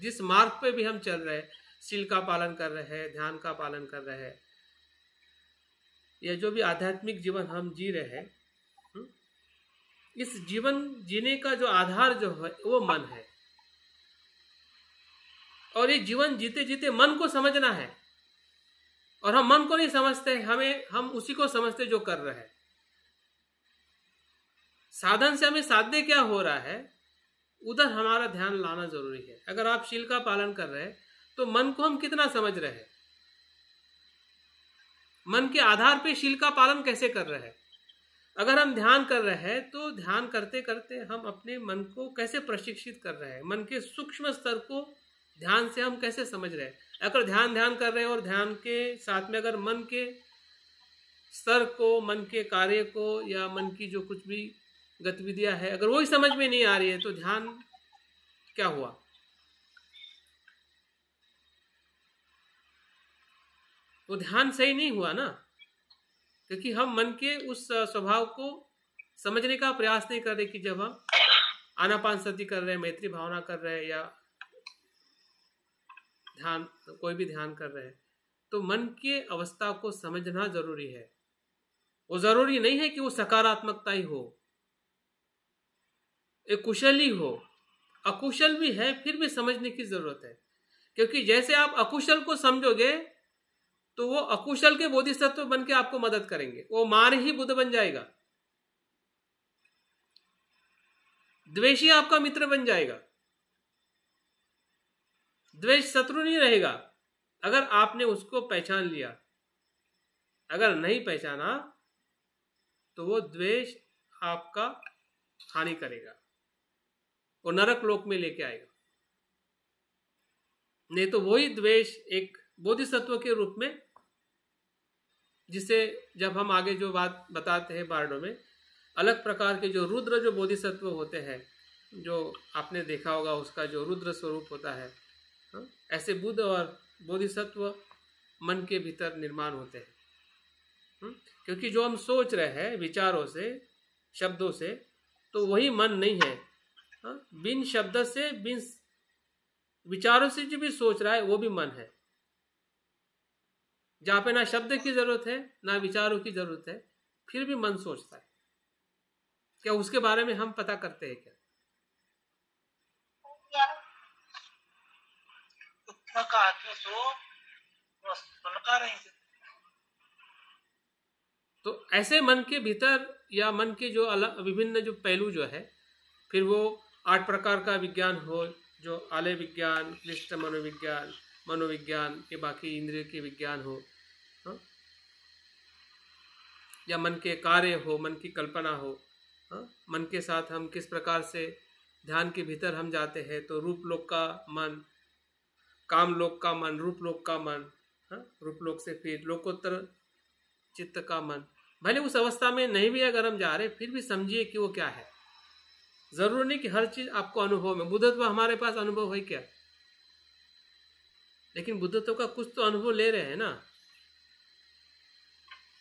जिस मार्ग पे भी हम चल रहे हैं, शील का पालन कर रहे हैं, ध्यान का पालन कर रहे हैं, या जो भी आध्यात्मिक जीवन हम जी रहे हैं, इस जीवन जीने का जो आधार जो है वो मन है। और ये जीवन जीते जीते मन को समझना है, और हम मन को नहीं समझते, हम उसी को समझते जो कर रहे हैं। साधन से हमें साध्य क्या हो रहा है, उधर हमारा ध्यान लाना जरूरी है। अगर आप शील का पालन कर रहे हैं तो मन को हम कितना समझ रहे हैं, मन के आधार पे शील का पालन कैसे कर रहे हैं। अगर हम ध्यान कर रहे हैं तो ध्यान करते करते हम अपने मन को कैसे प्रशिक्षित कर रहे हैं, मन के सूक्ष्म स्तर को ध्यान से हम कैसे समझ रहे हैं। अगर ध्यान कर रहे हैं और ध्यान के साथ में अगर मन के स्तर को, मन के कार्य को, या मन की जो कुछ भी गतिविधियां है, अगर वही समझ में नहीं आ रही है तो ध्यान क्या हुआ। वो ध्यान सही नहीं हुआ ना, क्योंकि हम मन के उस स्वभाव को समझने का प्रयास नहीं कर रहे कि जब हम आनापान सति कर रहे हैं, मैत्री भावना कर रहे हैं, या ध्यान, कोई भी ध्यान कर रहे हैं, तो मन के अवस्था को समझना जरूरी है। वो जरूरी नहीं है कि वो सकारात्मकता ही हो, एक कुशल ही हो, अकुशल भी है, फिर भी समझने की जरूरत है। क्योंकि जैसे आप अकुशल को समझोगे तो वो अकुशल के बोधिसत्व बन के आपको मदद करेंगे, वो मार ही बुद्ध बन जाएगा, द्वेषी आपका मित्र बन जाएगा, द्वेष शत्रु नहीं रहेगा अगर आपने उसको पहचान लिया। अगर नहीं पहचाना तो वो द्वेष आपका हानि करेगा, वो नरक लोक में लेके आएगा। नहीं तो वही द्वेष एक बोधिसत्व के रूप में, जिसे जब हम आगे जो बात बताते हैं बारडो में, अलग प्रकार के जो रुद्र जो बोधिसत्व होते हैं, जो आपने देखा होगा उसका जो रुद्र स्वरूप होता है, ऐसे बुद्ध और बोधिसत्व मन के भीतर निर्माण होते हैं। क्योंकि जो हम सोच रहे हैं विचारों से, शब्दों से, तो वही मन नहीं है। बिन शब्द से, बिन विचारों से जो भी सोच रहा है वो भी मन है। जहां पे ना शब्द की जरूरत है ना विचारों की जरूरत है, फिर भी मन सोचता है। क्या उसके बारे में हम पता करते हैं क्या? तो ऐसे मन के भीतर या मन के जो अलग विभिन्न जो पहलू जो है, फिर वो 8 प्रकार का विज्ञान हो, जो आलय विज्ञान, क्लिष्ट मनोविज्ञान, मनोविज्ञान के बाकी इंद्रिय के विज्ञान हो, या मन के कार्य हो, मन की कल्पना हो, मन के साथ हम किस प्रकार से ध्यान के भीतर हम जाते हैं, तो रूप लोक का मन, काम लोक का मन, रूप लोक का मन, रूप लोक से फिर लोकोत्तर चित्त का मन। भले उस अवस्था में नहीं भी अगर हम जा रहे, फिर भी समझिए कि वो क्या है। जरूर नहीं कि हर चीज आपको अनुभव में, बुद्धत्व हमारे पास अनुभव है क्या, लेकिन बुद्धत्व का कुछ तो अनुभव ले रहे हैं ना।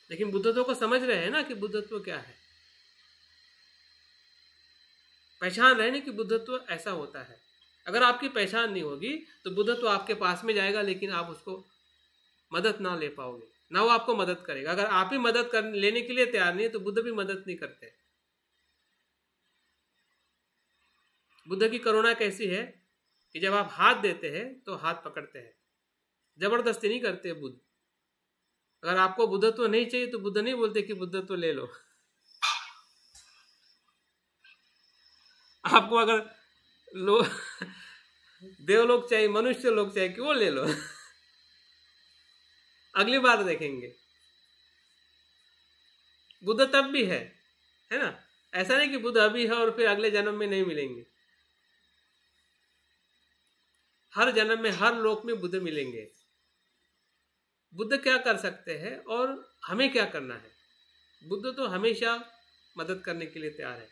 लेकिन बुद्धत्व को समझ रहे हैं ना कि बुद्धत्व क्या है, पहचान रहे हैं कि बुद्धत्व ऐसा होता है। अगर आपकी पहचान नहीं होगी तो बुद्धत्व आपके पास में जाएगा, लेकिन आप उसको मदद ना ले पाओगे, ना वो आपको मदद करेगा। अगर आप ही मदद लेने के लिए तैयार नहीं है तो बुद्ध भी मदद नहीं करते। बुद्ध की करुणा कैसी है कि जब आप हाथ देते हैं तो हाथ पकड़ते हैं, जबरदस्ती नहीं करते बुद्ध। अगर आपको बुद्धत्व नहीं चाहिए तो बुद्ध नहीं बोलते कि बुद्धत्व ले लो। आपको अगर देवलोक चाहिए, मनुष्य लोग चाहिए, कि वो ले लो, अगली बार देखेंगे। बुद्ध तब भी है ना? ऐसा नहीं कि बुद्ध अभी है और फिर अगले जन्म में नहीं मिलेंगे। हर जन्म में, हर लोक में बुद्ध मिलेंगे। बुद्ध क्या कर सकते हैं और हमें क्या करना है? बुद्ध तो हमेशा मदद करने के लिए तैयार है,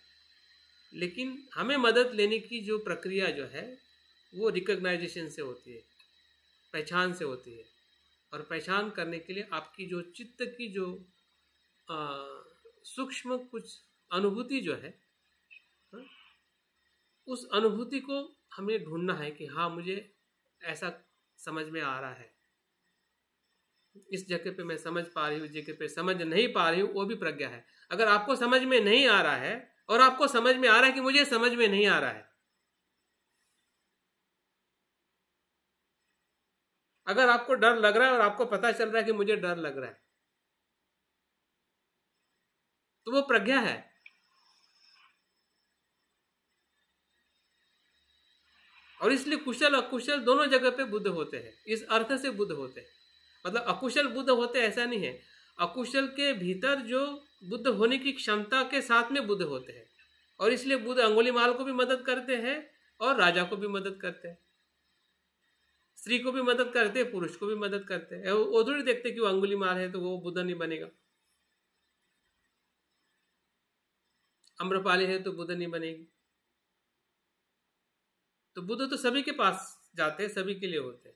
लेकिन हमें मदद लेने की जो प्रक्रिया जो है वो रिकॉग्नाइजेशन से होती है, पहचान से होती है। और पहचान करने के लिए आपकी जो चित्त की जो सूक्ष्म कुछ अनुभूति जो है, उस अनुभूति को हमें ढूंढना है कि हाँ, मुझे ऐसा समझ में आ रहा है, इस जगह पे मैं समझ पा रही हूँ, इस जगह पे समझ नहीं पा रही हूँ, वो भी प्रज्ञा है। अगर आपको समझ में नहीं आ रहा है और आपको समझ में आ रहा है कि मुझे समझ में नहीं आ रहा है, अगर आपको डर लग रहा है और आपको पता चल रहा है कि मुझे डर लग रहा है, तो वो प्रज्ञा है। और इसलिए कुशल अकुशल दोनों जगह पे बुद्ध होते हैं। इस अर्थ से बुद्ध होते हैं, मतलब अकुशल बुद्ध होते ऐसा नहीं है। अकुशल के भीतर जो बुद्ध होने की क्षमता के साथ में बुद्ध होते हैं। और इसलिए बुद्ध अंगुलीमाल को भी मदद करते हैं और राजा को भी मदद करते हैं, स्त्री को भी मदद करते हैं, पुरुष को भी मदद करते हैं। वो थोड़ी देखते कि वो अंगुलीमाल है तो वो बुद्ध नहीं बनेगा, अम्रपाली है तो बुद्ध नहीं बनेगी। तो बुद्ध तो सभी के पास जाते हैं, सभी के लिए होते हैं।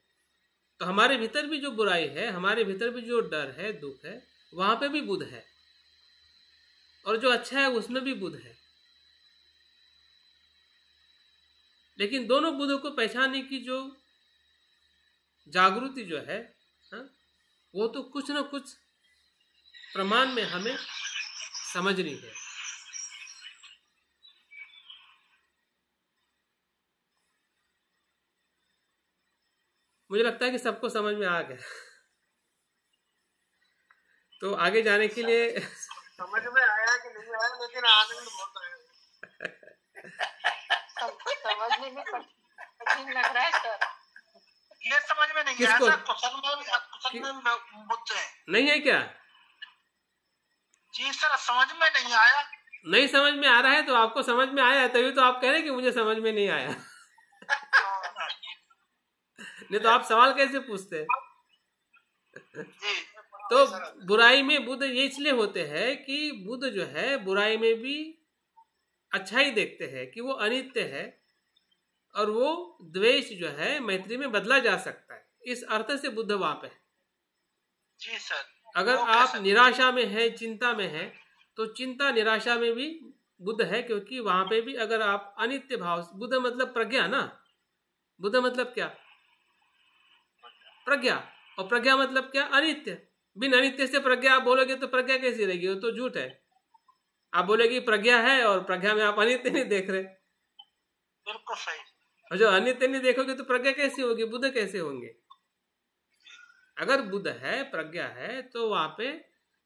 तो हमारे भीतर भी जो बुराई है, हमारे भीतर भी जो डर है, दुख है, वहां पे भी बुद्ध है। और जो अच्छा है उसमें भी बुद्ध है। लेकिन दोनों बुद्धों को पहचानने की जो जागृति जो है, वो तो कुछ ना कुछ प्रमाण में हमें समझनी है। मुझे लगता है कि सबको समझ में आ गया। तो आगे जाने के लिए समझ में आया कि नहीं आया, लेकिन आनंद बहुत आया। समझने में कठिन लग रहा है सर। ये समझ में नहीं आया सर, कुशल में बुद्ध है नहीं है क्या? जी सर, समझ में नहीं आया। नहीं समझ में आ रहा है तो आपको समझ में आया है, तभी तो आप कह रहे हैं कि मुझे समझ में नहीं आया। नहीं तो आप सवाल कैसे पूछते? तो बुराई में बुद्ध ये इसलिए होते हैं कि बुद्ध जो है बुराई में भी अच्छाई देखते हैं कि वो अनित्य है और वो द्वेष जो है मैत्री में बदला जा सकता है। इस अर्थ से बुद्ध वहां पे है। जी सर। अगर आप निराशा में है, चिंता में है, तो चिंता निराशा में भी बुद्ध है, क्योंकि वहां पे भी अगर आप अनित्य भाव, बुद्ध मतलब प्रज्ञा ना, बुद्ध मतलब क्या? प्रज्ञा। और प्रज्ञा मतलब क्या? अनित्य। बिन अनित्य से प्रज्ञा आप बोलोगे तो प्रज्ञा कैसी रहेगी? वो तो झूठ है। आप बोलेगी प्रज्ञा है और प्रज्ञा में आप अनित्य नहीं देख रहे। बिल्कुल सही। और जो अनित्य नहीं देखोगे तो प्रज्ञा कैसी होगी? बुद्ध कैसे होंगे? अगर बुद्ध है, प्रज्ञा है, तो वहां पे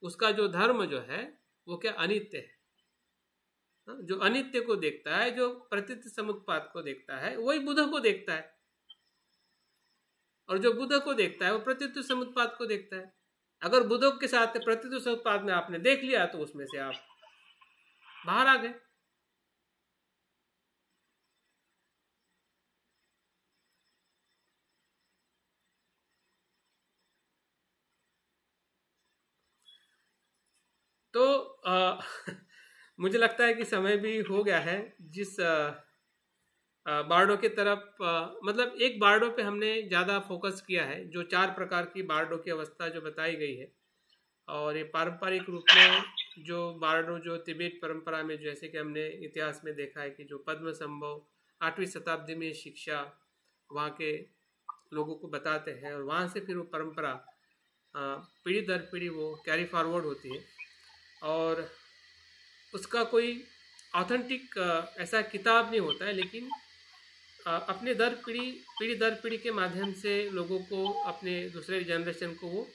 उसका जो धर्म जो है वो क्या? अनित्य है। जो अनित्य को देखता है, जो प्रतीत समुत्पाद को देखता है, वही बुद्ध को देखता है। और जो बुद्ध को देखता है वो प्रतीत समुत्पाद को देखता है। अगर बुद्ध के साथ प्रतीत समुत्पाद में आपने देख लिया तो उसमें से आप बाहर आ गए। तो मुझे लगता है कि समय भी हो गया है। जिस बार्डो की तरफ मतलब एक बार्डो पे हमने ज़्यादा फोकस किया है, जो 4 प्रकार की बार्डो की अवस्था जो बताई गई है, और ये पारंपरिक रूप में जो बार्डो जो तिब्बत परंपरा में, जैसे कि हमने इतिहास में देखा है कि जो पद्म संभव 8वीं शताब्दी में शिक्षा वहाँ के लोगों को बताते हैं और वहाँ से फिर वो परंपरा पीढ़ी दर पीढ़ी वो कैरी फॉरवर्ड होती है और उसका कोई ऑथेंटिक ऐसा किताब नहीं होता है, लेकिन अपने पीढ़ी दर पीढ़ी के माध्यम से लोगों को, अपने दूसरे जनरेशन को वो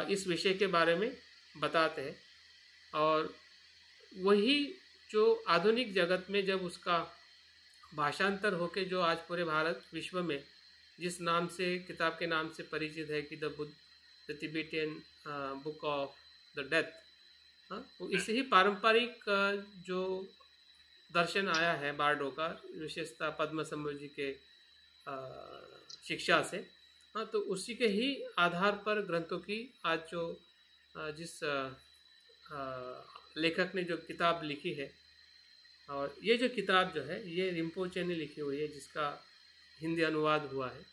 इस विषय के बारे में बताते हैं। और वही जो आधुनिक जगत में जब उसका भाषांतर होके जो आज पूरे भारत विश्व में जिस नाम से, किताब के नाम से परिचित है कि the Tibetan book of the death, तो इसे ही पारंपरिक जो दर्शन आया है बार्डो का, विशेषता पद्म संभव जी के शिक्षा से, तो उसी के ही आधार पर ग्रंथों की आज जो जिस लेखक ने जो किताब लिखी है, और ये जो किताब जो है ये रिम्पोचे ने लिखी हुई है, जिसका हिंदी अनुवाद हुआ है।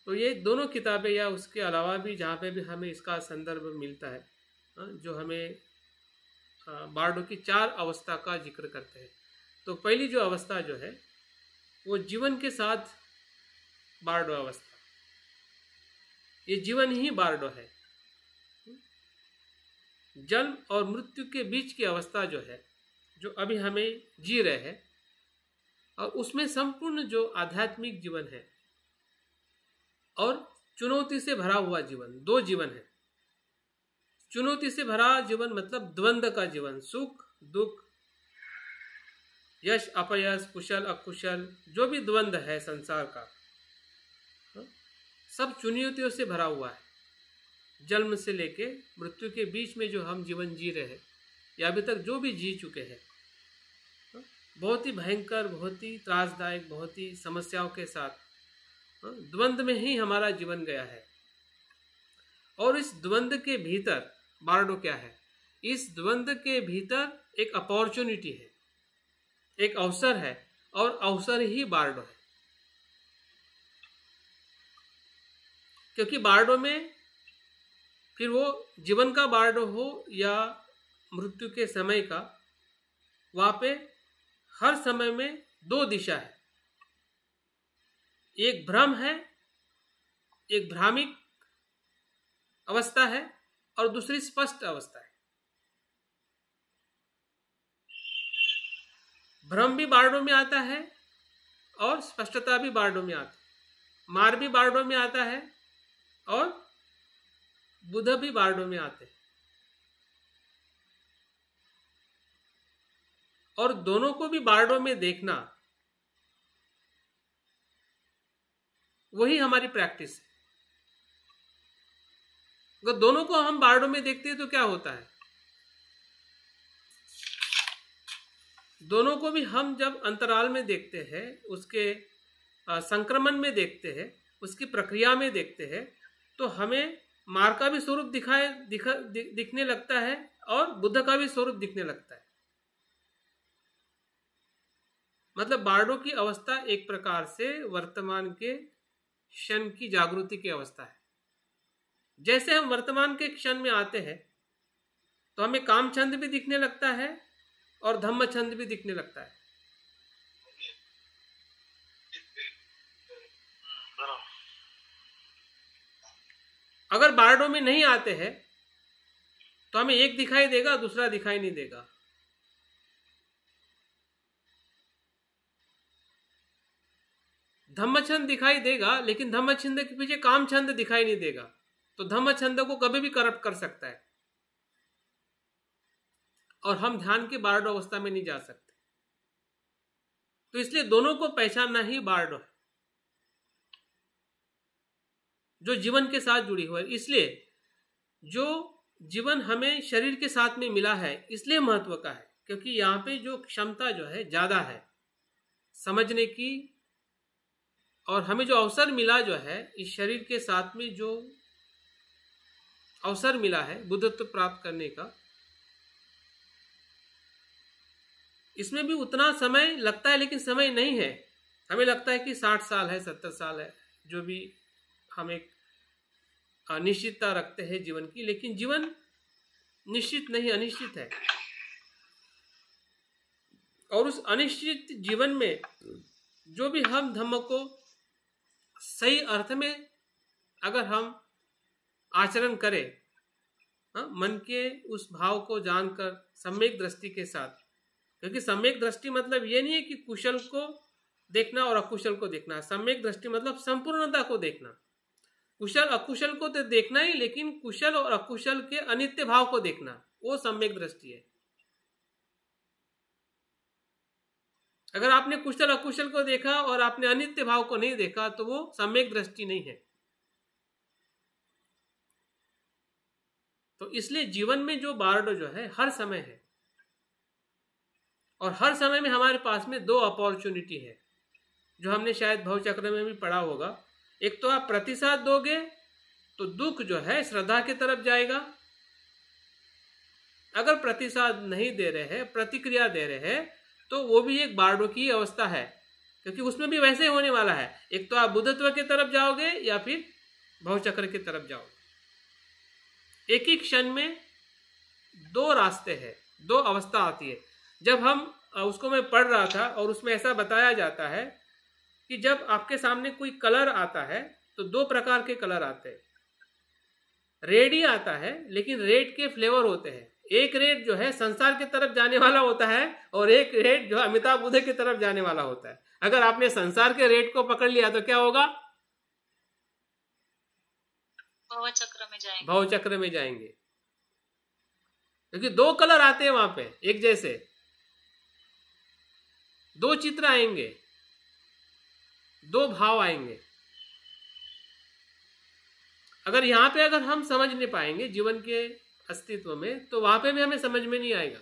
तो ये दोनों किताबें या उसके अलावा भी जहाँ पे भी हमें इसका संदर्भ मिलता है, जो हमें बार्डो की 4 अवस्था का जिक्र करते हैं। तो पहली जो अवस्था जो है वो जीवन के साथ बार्डो अवस्था, ये जीवन ही बार्डो है। जन्म और मृत्यु के बीच की अवस्था जो है, जो अभी हमें जी रहे हैं, और उसमें संपूर्ण जो आध्यात्मिक जीवन है और चुनौती से भरा हुआ जीवन, 2 जीवन है। चुनौती से भरा जीवन मतलब द्वंद्व का जीवन, सुख दुख, यश अपयश, कुशल अकुशल, जो भी द्वंद्व है संसार का, सब चुनौतियों से भरा हुआ है। जन्म से लेके मृत्यु के बीच में जो हम जीवन जी रहे हैं या अभी तक जो भी जी चुके हैं, बहुत ही भयंकर, बहुत ही त्रासदायक, बहुत ही समस्याओं के साथ द्वंद्व में ही हमारा जीवन गया है। और इस द्वंद्व के भीतर बार्डो क्या है? इस द्वंद्व के भीतर एक अपॉर्चुनिटी है, एक अवसर है, और अवसर ही बार्डो है। क्योंकि बार्डो में फिर वो जीवन का बार्डो हो या मृत्यु के समय का, वहाँ पे हर समय में 2 दिशा है। एक भ्रम है, एक भ्रामिक अवस्था है, और दूसरी स्पष्ट अवस्था है। भ्रम भी बार्डो में आता है और स्पष्टता भी बार्डो में आती है। मार भी बार्डो में आता है और बुध भी बार्डो में आते हैं। और दोनों को भी बार्डो में देखना, वही हमारी प्रैक्टिस है। अगर दोनों को हम बार्डो में देखते हैं तो क्या होता है? दोनों को भी हम जब अंतराल में देखते हैं, उसके संक्रमण में देखते हैं, उसकी प्रक्रिया में देखते हैं, तो हमें मार का भी स्वरूप दिखने लगता है और बुद्ध का भी स्वरूप दिखने लगता है। मतलब बार्डो की अवस्था एक प्रकार से वर्तमान के क्षण की जागृति की अवस्था है। जैसे हम वर्तमान के क्षण में आते हैं तो हमें काम छंद भी दिखने लगता है और धम्म छंद भी दिखने लगता है। अगर बार्डो में नहीं आते हैं तो हमें एक दिखाई देगा, दूसरा दिखाई नहीं देगा। धम्म छंद दिखाई देगा, लेकिन धम्म छंद के पीछे काम छंद दिखाई नहीं देगा। तो धम्म छंद को कभी भी करप्ट कर सकता है और हम ध्यान की बार्डो अवस्था में नहीं जा सकते। तो इसलिए दोनों को पहचानना ही बार्डो है, जो जीवन के साथ जुड़ी हुई है। इसलिए जो जीवन हमें शरीर के साथ में मिला है इसलिए महत्व का है, क्योंकि यहाँ पे जो क्षमता जो है ज्यादा है समझने की, और हमें जो अवसर मिला जो है इस शरीर के साथ में जो अवसर मिला है बुद्धत्व प्राप्त करने का, इसमें भी उतना समय लगता है, लेकिन समय नहीं है। हमें लगता है कि 60 साल है, 70 साल है, जो भी हम एक अनिश्चितता रखते हैं जीवन की, लेकिन जीवन निश्चित नहीं, अनिश्चित है। और उस अनिश्चित जीवन में जो भी हम धम्म को सही अर्थ में अगर हम आचरण करें, मन के उस भाव को जानकर सम्यक दृष्टि के साथ, क्योंकि सम्यक दृष्टि मतलब ये नहीं है कि कुशल को देखना और अकुशल को देखना। सम्यक दृष्टि मतलब संपूर्णता को देखना। कुशल अकुशल को तो देखना ही, लेकिन कुशल और अकुशल के अनित्य भाव को देखना, वो सम्यक दृष्टि है। अगर आपने कुशल अकुशल को देखा और आपने अनित्य भाव को नहीं देखा तो वो सम्यक दृष्टि नहीं है। तो इसलिए जीवन में जो बारडो जो है हर समय है, और हर समय में हमारे पास में दो अपॉर्चुनिटी है, जो हमने शायद भवचक्र में भी पढ़ा होगा। एक तो आप प्रतिसाद दोगे तो दुख जो है श्रद्धा की तरफ जाएगा। अगर प्रतिसाद नहीं दे रहे हैं, प्रतिक्रिया दे रहे हैं, तो वो भी एक बारडो की अवस्था है, क्योंकि उसमें भी वैसे होने वाला है। एक तो आप बुद्धत्व की तरफ जाओगे या फिर भवचक्र की तरफ जाओगे। एक ही क्षण में दो रास्ते हैं, दो अवस्था आती है। जब हम उसको मैं पढ़ रहा था और उसमें ऐसा बताया जाता है कि जब आपके सामने कोई कलर आता है तो दो प्रकार के कलर आते हैं। रेड ही आता है, लेकिन रेड के फ्लेवर होते हैं। एक रेड जो है संसार की तरफ जाने वाला होता है और एक रेड जो अमिताभ बुद्ध की तरफ जाने वाला होता है। अगर आपने संसार के रेड को पकड़ लिया तो क्या होगा? भवचक्र में जाएंगे। भवचक्र में जाएंगे, क्योंकि दो कलर आते हैं वहां पे एक जैसे, दो चित्र आएंगे, दो भाव आएंगे। अगर यहां पे अगर हम समझ नहीं पाएंगे जीवन के अस्तित्व में, तो वहां पे भी हमें समझ में नहीं आएगा।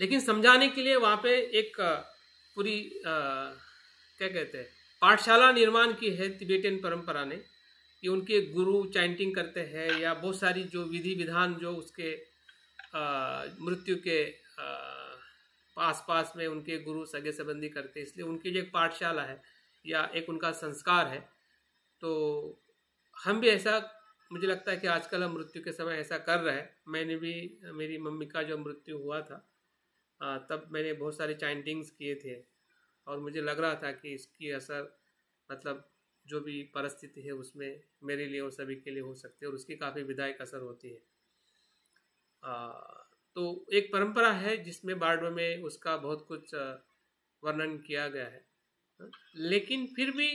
लेकिन समझाने के लिए वहां पे एक पूरी क्या कहते हैं पाठशाला निर्माण की है तिबेटियन परंपरा ने, कि उनके गुरु चैंटिंग करते हैं या बहुत सारी जो विधि विधान जो उसके मृत्यु के पास में उनके गुरु सगे संबंधी करते हैं, इसलिए उनकी जो एक पाठशाला है या एक उनका संस्कार है। तो हम भी ऐसा, मुझे लगता है कि आजकल हम मृत्यु के समय ऐसा कर रहे हैं। मैंने भी, मेरी मम्मी का जो मृत्यु हुआ था तब मैंने बहुत सारे चैंटिंग्स किए थे, और मुझे लग रहा था कि इसकी असर मतलब जो भी परिस्थिति है उसमें मेरे लिए और सभी के लिए हो सकती है, और उसकी काफ़ी विधायक असर होती है। तो एक परंपरा है जिसमें बारडो में उसका बहुत कुछ वर्णन किया गया है, लेकिन फिर भी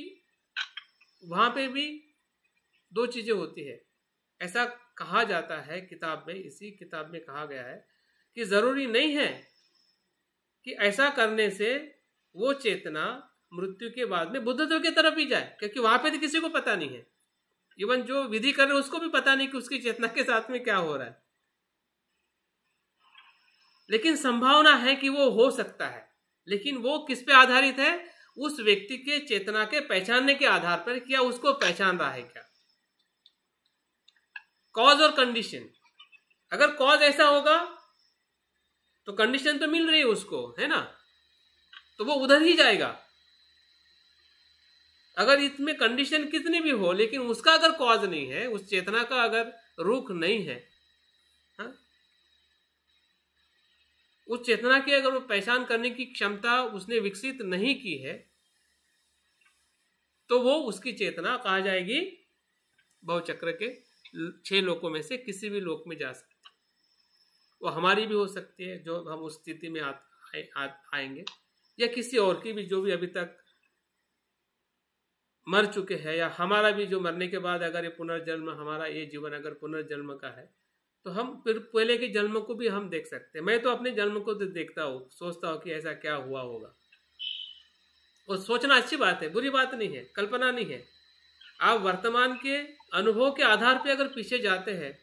वहाँ पे भी दो चीज़ें होती है। ऐसा कहा जाता है किताब में, इसी किताब में कहा गया है कि ज़रूरी नहीं है कि ऐसा करने से वो चेतना मृत्यु के बाद में बुद्धत्व की तरफ ही जाए, क्योंकि वहां पे तो किसी को पता नहीं है। इवन जो विधि कर रहे उसको भी पता नहीं कि उसकी चेतना के साथ में क्या हो रहा है, लेकिन संभावना है कि वो हो सकता है। लेकिन वो किस पे आधारित है? उस व्यक्ति के चेतना के पहचानने के आधार पर, क्या उसको पहचान रहा है क्या। कॉज और कंडीशन, अगर कॉज ऐसा होगा तो कंडीशन तो मिल रही है उसको, है ना, तो वो उधर ही जाएगा। अगर इसमें कंडीशन कितनी भी हो, लेकिन उसका अगर कॉज नहीं है, उस चेतना का अगर रुख नहीं है, हा? उस चेतना की अगर वो पहचान करने की क्षमता उसने विकसित नहीं की है, तो वो उसकी चेतना कहा जाएगी भवचक्र के 6 लोकों में से किसी भी लोक में जा सकती है। वो हमारी भी हो सकती है जो हम उस स्थिति में आएंगे, या किसी और की भी जो भी अभी तक मर चुके हैं, या हमारा भी जो मरने के बाद अगर ये पुनर्जन्म, हमारा ये जीवन अगर पुनर्जन्म का है, तो हम फिर पहले के जन्म को भी हम देख सकते हैं। मैं तो अपने जन्म को देखता हूँ, सोचता हूँ कि ऐसा क्या हुआ होगा। और सोचना अच्छी बात है, बुरी बात नहीं है, कल्पना नहीं है। आप वर्तमान के अनुभव के आधार पे अगर पीछे जाते हैं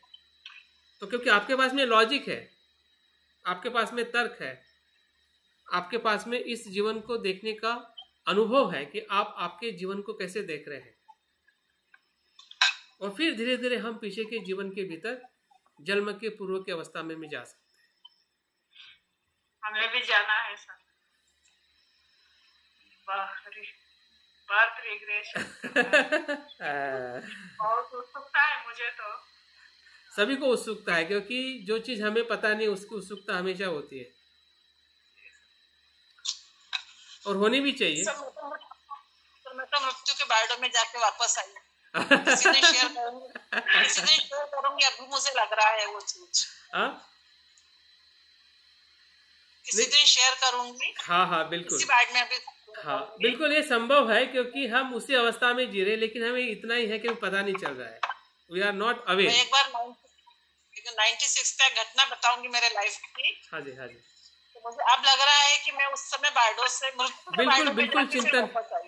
तो, क्योंकि आपके पास में लॉजिक है, आपके पास में तर्क है, आपके पास में इस जीवन को देखने का अनुभव है कि आप आपके जीवन को कैसे देख रहे हैं, और फिर धीरे धीरे हम पीछे के जीवन के भीतर जन्म के पूर्व की अवस्था में भी जा सकते हैं। हमें भी जाना है सर। बर्थ रिग्रेशन बहुत उत्सुकता है मुझे तो। सभी को उत्सुकता है, क्योंकि जो चीज हमें पता नहीं उसकी उत्सुकता हमेशा होती है और होनी भी चाहिए। मैं तो मृत्यु के बारे में जाके वापस आई किसी दिन शेयर करूंगी। अभी मुझे लग रहा है वो चीज किसी दिन शेयर करूंगी। हाँ बिल्कुल, इसी बारे में अभी हाँ बिल्कुल, ये संभव है क्योंकि हम उसी अवस्था में जी रहे, लेकिन हमें इतना ही है कि पता नहीं चल रहा है, वी आर नॉट अवेयर। मैं एक बार 96 का घटना बताऊंगी मेरे लाइफ की। हाँ जी तो मुझे अब लग रहा है कि मैं उस समय बारडोर से बिल्कुल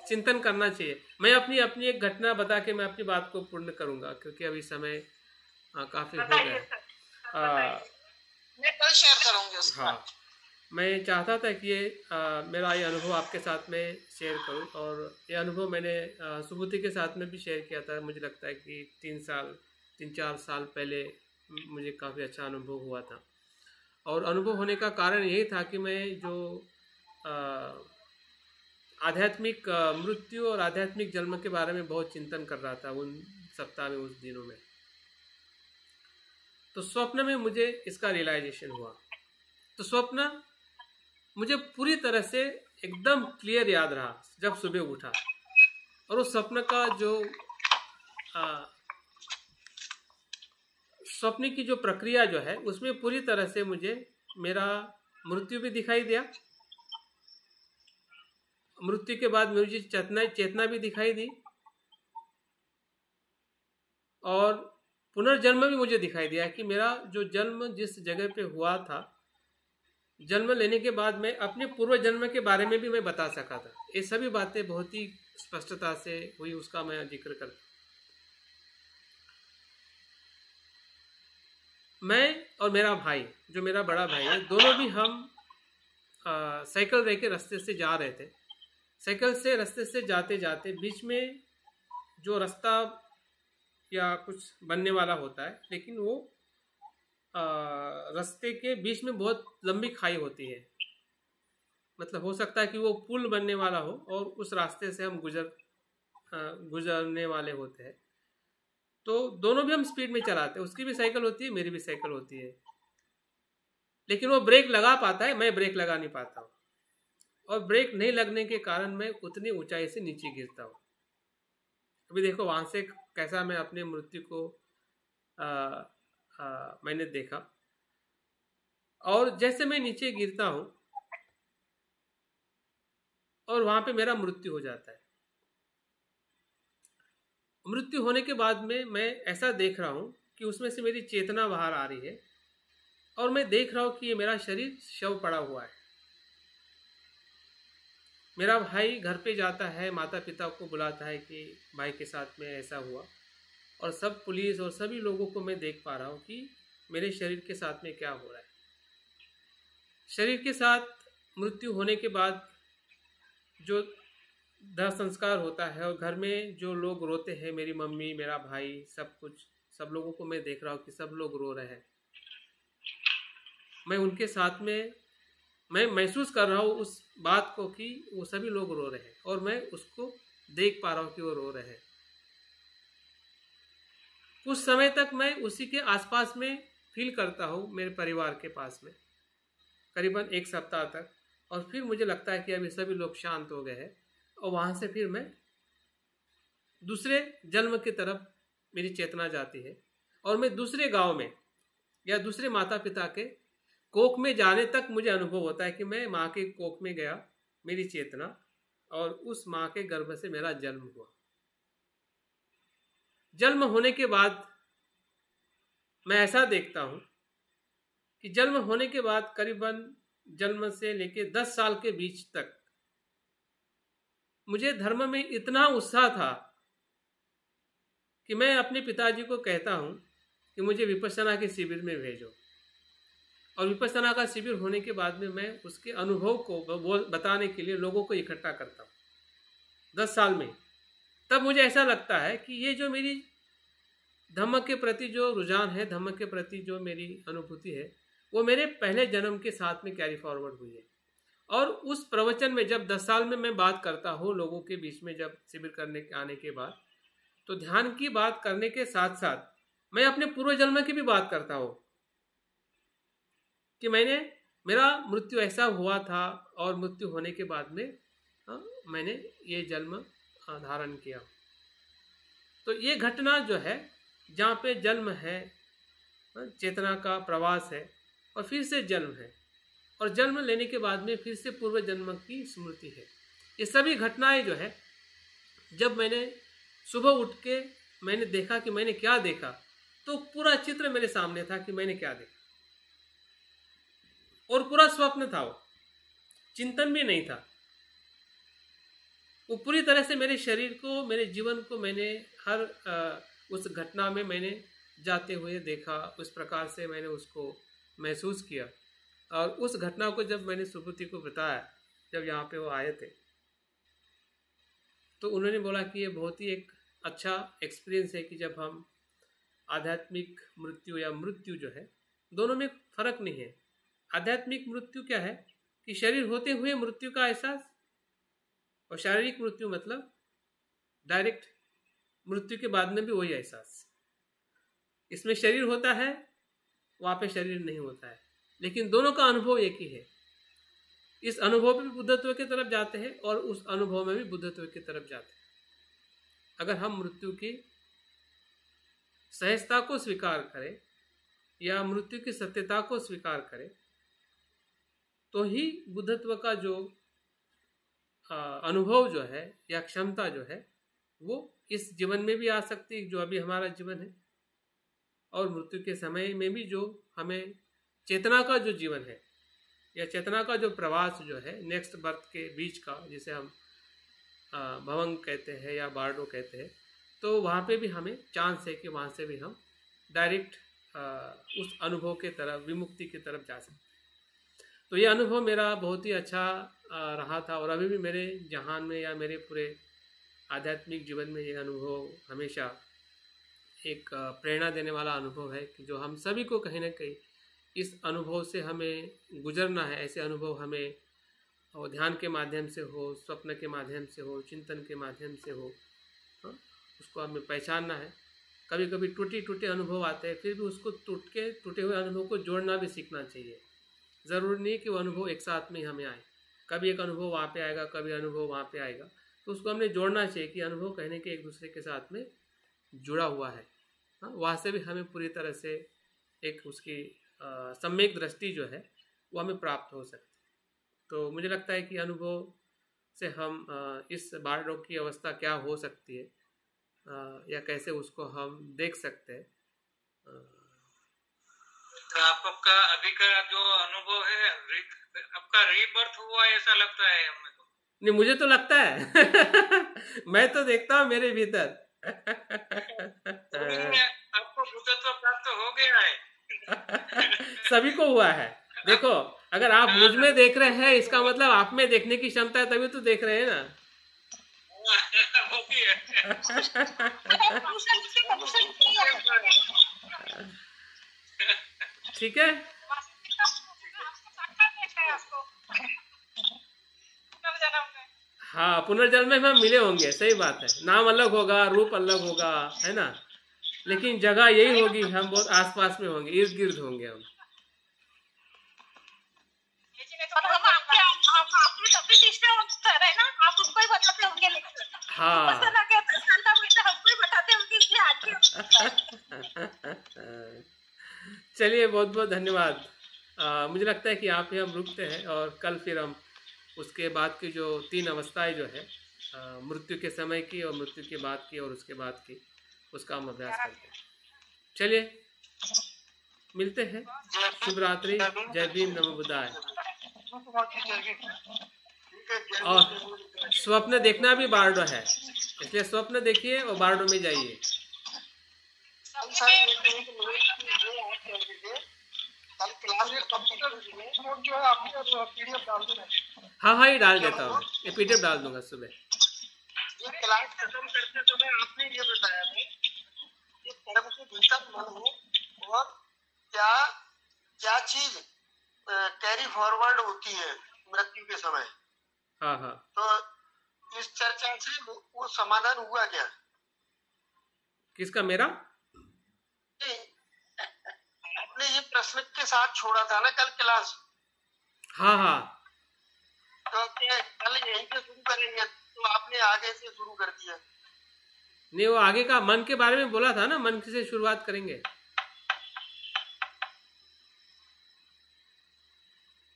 चिंतन करना चाहिए। मैं अपनी एक घटना बता के मैं अपनी बात को पूर्ण करूंगा, क्योंकि अभी समय काफी हो गया। मैं कल शेयर करूंगी उसको। हाँ, मैं चाहता था कि मेरा ये अनुभव आपके साथ में शेयर करूं, और ये अनुभव मैंने सुबुद्धि के साथ में भी शेयर किया था। मुझे लगता है कि 3-4 साल पहले मुझे काफ़ी अच्छा अनुभव हुआ था, और अनुभव होने का कारण यही था कि मैं जो आध्यात्मिक मृत्यु और आध्यात्मिक जन्म के बारे में बहुत चिंतन कर रहा था उन सप्ताह में, उस दिनों में। तो स्वप्न में मुझे इसका रियलाइजेशन हुआ। तो स्वप्न मुझे पूरी तरह से एकदम क्लियर याद रहा जब सुबह उठा, और उस स्वप्न का जो स्वप्न की जो प्रक्रिया जो है उसमें पूरी तरह से मुझे मेरा मृत्यु भी दिखाई दिया, मृत्यु के बाद मुझे चेतना भी दिखाई दी, और पुनर्जन्म भी मुझे दिखाई दिया कि मेरा जो जन्म जिस जगह पे हुआ था, जन्म लेने के बाद मैं अपने पूर्व जन्म के बारे में भी मैं बता सका था। ये सभी बातें बहुत ही स्पष्टता से हुई, उसका मैं जिक्र करता। मैं और मेरा भाई, जो मेरा बड़ा भाई है, दोनों भी हम साइकिल रह के रास्ते से जा रहे थे। साइकिल से रास्ते से जाते जाते बीच में जो रास्ता या कुछ बनने वाला होता है, लेकिन वो रास्ते के बीच में बहुत लंबी खाई होती है। मतलब हो सकता है कि वो पुल बनने वाला हो और उस रास्ते से हम गुजरने वाले होते हैं। तो दोनों भी हम स्पीड में चलाते हैं, उसकी भी साइकिल होती है, मेरी भी साइकिल होती है, लेकिन वो ब्रेक लगा पाता है, मैं ब्रेक लगा नहीं पाता हूँ, और ब्रेक नहीं लगने के कारण मैं उतनी ऊंचाई से नीचे गिरता हूँ। अभी देखो वहां से कैसा मैं अपने मृत्यु को मैंने देखा, और जैसे मैं नीचे गिरता हूँ और वहां पे मेरा मृत्यु हो जाता है। मृत्यु होने के बाद में मैं ऐसा देख रहा हूँ कि उसमें से मेरी चेतना बाहर आ रही है, और मैं देख रहा हूँ कि ये मेरा शरीर शव पड़ा हुआ है। मेरा भाई घर पे जाता है, माता पिता को बुलाता है कि भाई के साथ में ऐसा हुआ, और सब पुलिस और सभी लोगों को मैं देख पा रहा हूँ कि मेरे शरीर के साथ में क्या हो रहा है। शरीर के साथ मृत्यु होने के बाद जो दाह संस्कार होता है, और घर में जो लोग रोते हैं, मेरी मम्मी, मेरा भाई, सब लोगों को मैं देख रहा हूँ कि सब लोग रो रहे हैं। मैं उनके साथ में मैं महसूस कर रहा हूँ उस बात को कि वो सभी लोग रो रहे हैं, और मैं उसको देख पा रहा हूँ कि वो रो रहे हैं। कुछ समय तक मैं उसी के आसपास में फील करता हूँ, मेरे परिवार के पास में, करीबन 1 सप्ताह तक, और फिर मुझे लगता है कि अभी सभी लोग शांत हो गए हैं, और वहाँ से फिर मैं दूसरे जन्म की तरफ मेरी चेतना जाती है, और मैं दूसरे गांव में या दूसरे माता पिता के कोख में जाने तक मुझे अनुभव होता है कि मैं माँ के कोख में गया, मेरी चेतना, और उस माँ के गर्भ से मेरा जन्म हुआ। जन्म होने के बाद मैं ऐसा देखता हूँ कि जन्म होने के बाद करीबन जन्म से लेके 10 साल के बीच तक मुझे धर्म में इतना उत्साह था कि मैं अपने पिताजी को कहता हूँ कि मुझे विपश्यना के शिविर में भेजो, और विपश्यना का शिविर होने के बाद में मैं उसके अनुभव को बताने के लिए लोगों को इकट्ठा करता हूँ 10 साल में। तब मुझे ऐसा लगता है कि ये जो मेरी धम्म के प्रति जो रुझान है, धम्म के प्रति जो मेरी अनुभूति है, वो मेरे पहले जन्म के साथ में कैरी फॉरवर्ड हुई है, और उस प्रवचन में जब 10 साल में मैं बात करता हूँ लोगों के बीच में, जब शिविर करने के आने के बाद, तो ध्यान की बात करने के साथ साथ मैं अपने पूर्व जन्म की भी बात करता हूँ कि मेरा मृत्यु ऐसा हुआ था और मृत्यु होने के बाद में मैंने ये जन्म धारण किया। तो ये घटना जो है जहाँ पे जन्म है, चेतना का प्रवास है और फिर से जन्म है, और जन्म लेने के बाद में फिर से पूर्व जन्म की स्मृति है। ये सभी घटनाएं जो है, जब मैंने सुबह उठ के मैंने देखा कि मैंने क्या देखा, तो पूरा चित्र मेरे सामने था कि मैंने क्या देखा, और पूरा स्वप्न था, वो चिंतन भी नहीं था। वो पूरी तरह से मेरे शरीर को, मेरे जीवन को मैंने हर उस घटना में मैंने जाते हुए देखा, उस प्रकार से मैंने उसको महसूस किया। और उस घटना को जब मैंने सुब्रति को बताया, जब यहाँ पे वो आए थे, तो उन्होंने बोला कि ये बहुत ही एक अच्छा एक्सपीरियंस है कि जब हम आध्यात्मिक मृत्यु या मृत्यु जो है, दोनों में फर्क नहीं है। आध्यात्मिक मृत्यु क्या है कि शरीर होते हुए मृत्यु का एहसास, और शारीरिक मृत्यु मतलब डायरेक्ट मृत्यु के बाद में भी वही एहसास। इसमें शरीर होता है, वहाँ पे शरीर नहीं होता है, लेकिन दोनों का अनुभव एक ही है। इस अनुभव में भी बुद्धत्व की तरफ जाते हैं और उस अनुभव में भी बुद्धत्व की तरफ जाते हैं। अगर हम मृत्यु की सहजता को स्वीकार करें या मृत्यु की सत्यता को स्वीकार करें, तो ही बुद्धत्व का जो अनुभव जो है या क्षमता जो है, वो इस जीवन में भी आ सकती है जो अभी हमारा जीवन है, और मृत्यु के समय में भी जो हमें चेतना का जो जीवन है या चेतना का जो प्रवास जो है नेक्स्ट बर्थ के बीच का, जिसे हम भवंग कहते हैं या बार्डो कहते हैं, तो वहाँ पे भी हमें चांस है कि वहाँ से भी हम डायरेक्ट उस अनुभव के तरफ, विमुक्ति की तरफ जा सकते हैं। तो ये अनुभव मेरा बहुत ही अच्छा रहा था, और अभी भी मेरे जहान में या मेरे पूरे आध्यात्मिक जीवन में ये अनुभव हमेशा एक प्रेरणा देने वाला अनुभव है कि जो हम सभी को कहीं ना कहीं इस अनुभव से हमें गुजरना है। ऐसे अनुभव हमें ध्यान के माध्यम से हो, स्वप्न के माध्यम से हो, चिंतन के माध्यम से हो, उसको हमें पहचानना है। कभी कभी टूटे अनुभव आते हैं, फिर भी उसको टूटे हुए अनुभव को जोड़ना भी सीखना चाहिए। ज़रूरी नहीं कि वो अनुभव एक साथ में ही हमें आए, कभी एक अनुभव वहाँ पे आएगा, कभी अनुभव वहाँ पे आएगा, तो उसको हमने जोड़ना चाहिए कि अनुभव कहने के एक दूसरे के साथ में जुड़ा हुआ है। वहाँ से भी हमें पूरी तरह से एक उसकी सम्यक दृष्टि जो है वो हमें प्राप्त हो सकती है। तो मुझे लगता है कि अनुभव से हम इस बार्डो की अवस्था क्या हो सकती है या कैसे उसको हम देख सकते हैं। तो आपका अभी का जो अनुभव है, आपका रीबर्थ हुआ ऐसा लगता है हमें तो। नहीं, मुझे तो लगता है मैं तो देखता हूँ मेरे भीतर आपको बुद्धत्व प्राप्त हो गया है सभी को हुआ है। देखो, अगर आप मुझ में देख रहे हैं, इसका मतलब आप में देखने की क्षमता है, तभी तो देख रहे हैं ना। वो भी है। ठीक है, हाँ, पुनर्जन्म में हम मिले होंगे, सही बात है। नाम अलग होगा, रूप अलग होगा, है ना, लेकिन जगह यही होगी, हम बहुत आसपास में होंगे, इर्द गिर्द होंगे हम। हाँ चलिए, बहुत बहुत धन्यवाद। मुझे लगता है कि आप ही हम रुकते हैं, और कल फिर हम उसके बाद की जो 3 अवस्थाएं जो है, मृत्यु के समय की और मृत्यु के बाद की और उसके बाद की, उसका हम अभ्यास करते हैं। चलिए, मिलते हैं। शुभ रात्रि, जय भीम, नमो बुद्धाय। और स्वप्न देखना भी बार्डो है, इसलिए स्वप्न देखिए और बार्डो में जाइए। हाँ, ये डाल देता हूँ, ये पीडीएफ डाल दूंगा सुबह। ये क्लास खत्म करते समय आपने ये बताया था कि कर्म के भीतर मन हो और क्या क्या चीज कैरी फॉरवर्ड होती है, मृत्यु के समय। हाँ हाँ। तो इस चर्चा से वो समाधान हुआ क्या? किसका? मेरा? आपने ये प्रश्न के साथ छोड़ा था ना कल क्लास। हाँ हाँ। तो क्या कल यहीं से शुरू करेंगे? तो आपने आगे से शुरू कर दिया। नहीं, वो आगे का मन के बारे में बोला था ना, मन से शुरुआत करेंगे।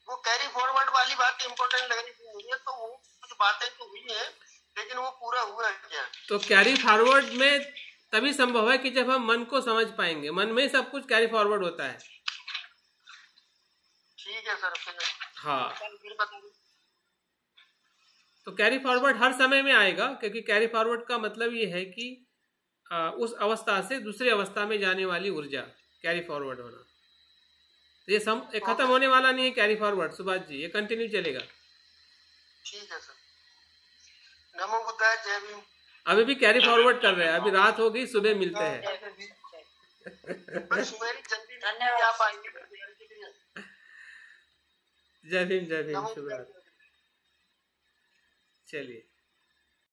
वो कैरी फॉरवर्ड वाली बात इम्पोर्टेंट लग रही थी मुझे, तो वो कुछ बातें तो हुई है लेकिन वो पूरा हुआ क्या? तो कैरी फॉरवर्ड में तभी संभव है कि जब हम मन को समझ पाएंगे। मन में सब कुछ कैरी फॉरवर्ड होता है। ठीक है सर, फिर हाँ, फिर बता दो। तो कैरी फॉरवर्ड हर समय में आएगा, क्योंकि कैरी फॉरवर्ड का मतलब ये है कि उस अवस्था से दूसरी अवस्था में जाने वाली ऊर्जा कैरी फॉरवर्ड होना। तो ये खत्म होने वाला नहीं है कैरी फॉरवर्ड सुभाष जी, ये कंटिन्यू चलेगा। ठीक है सर, नमो बुद्धाय, जय भीम। अभी भी कैरी फॉरवर्ड कर रहे हैं। अभी रात हो गई, सुबह मिलते हैं। जय भीम, जय भीम, शुभ रात्रि। चलिए।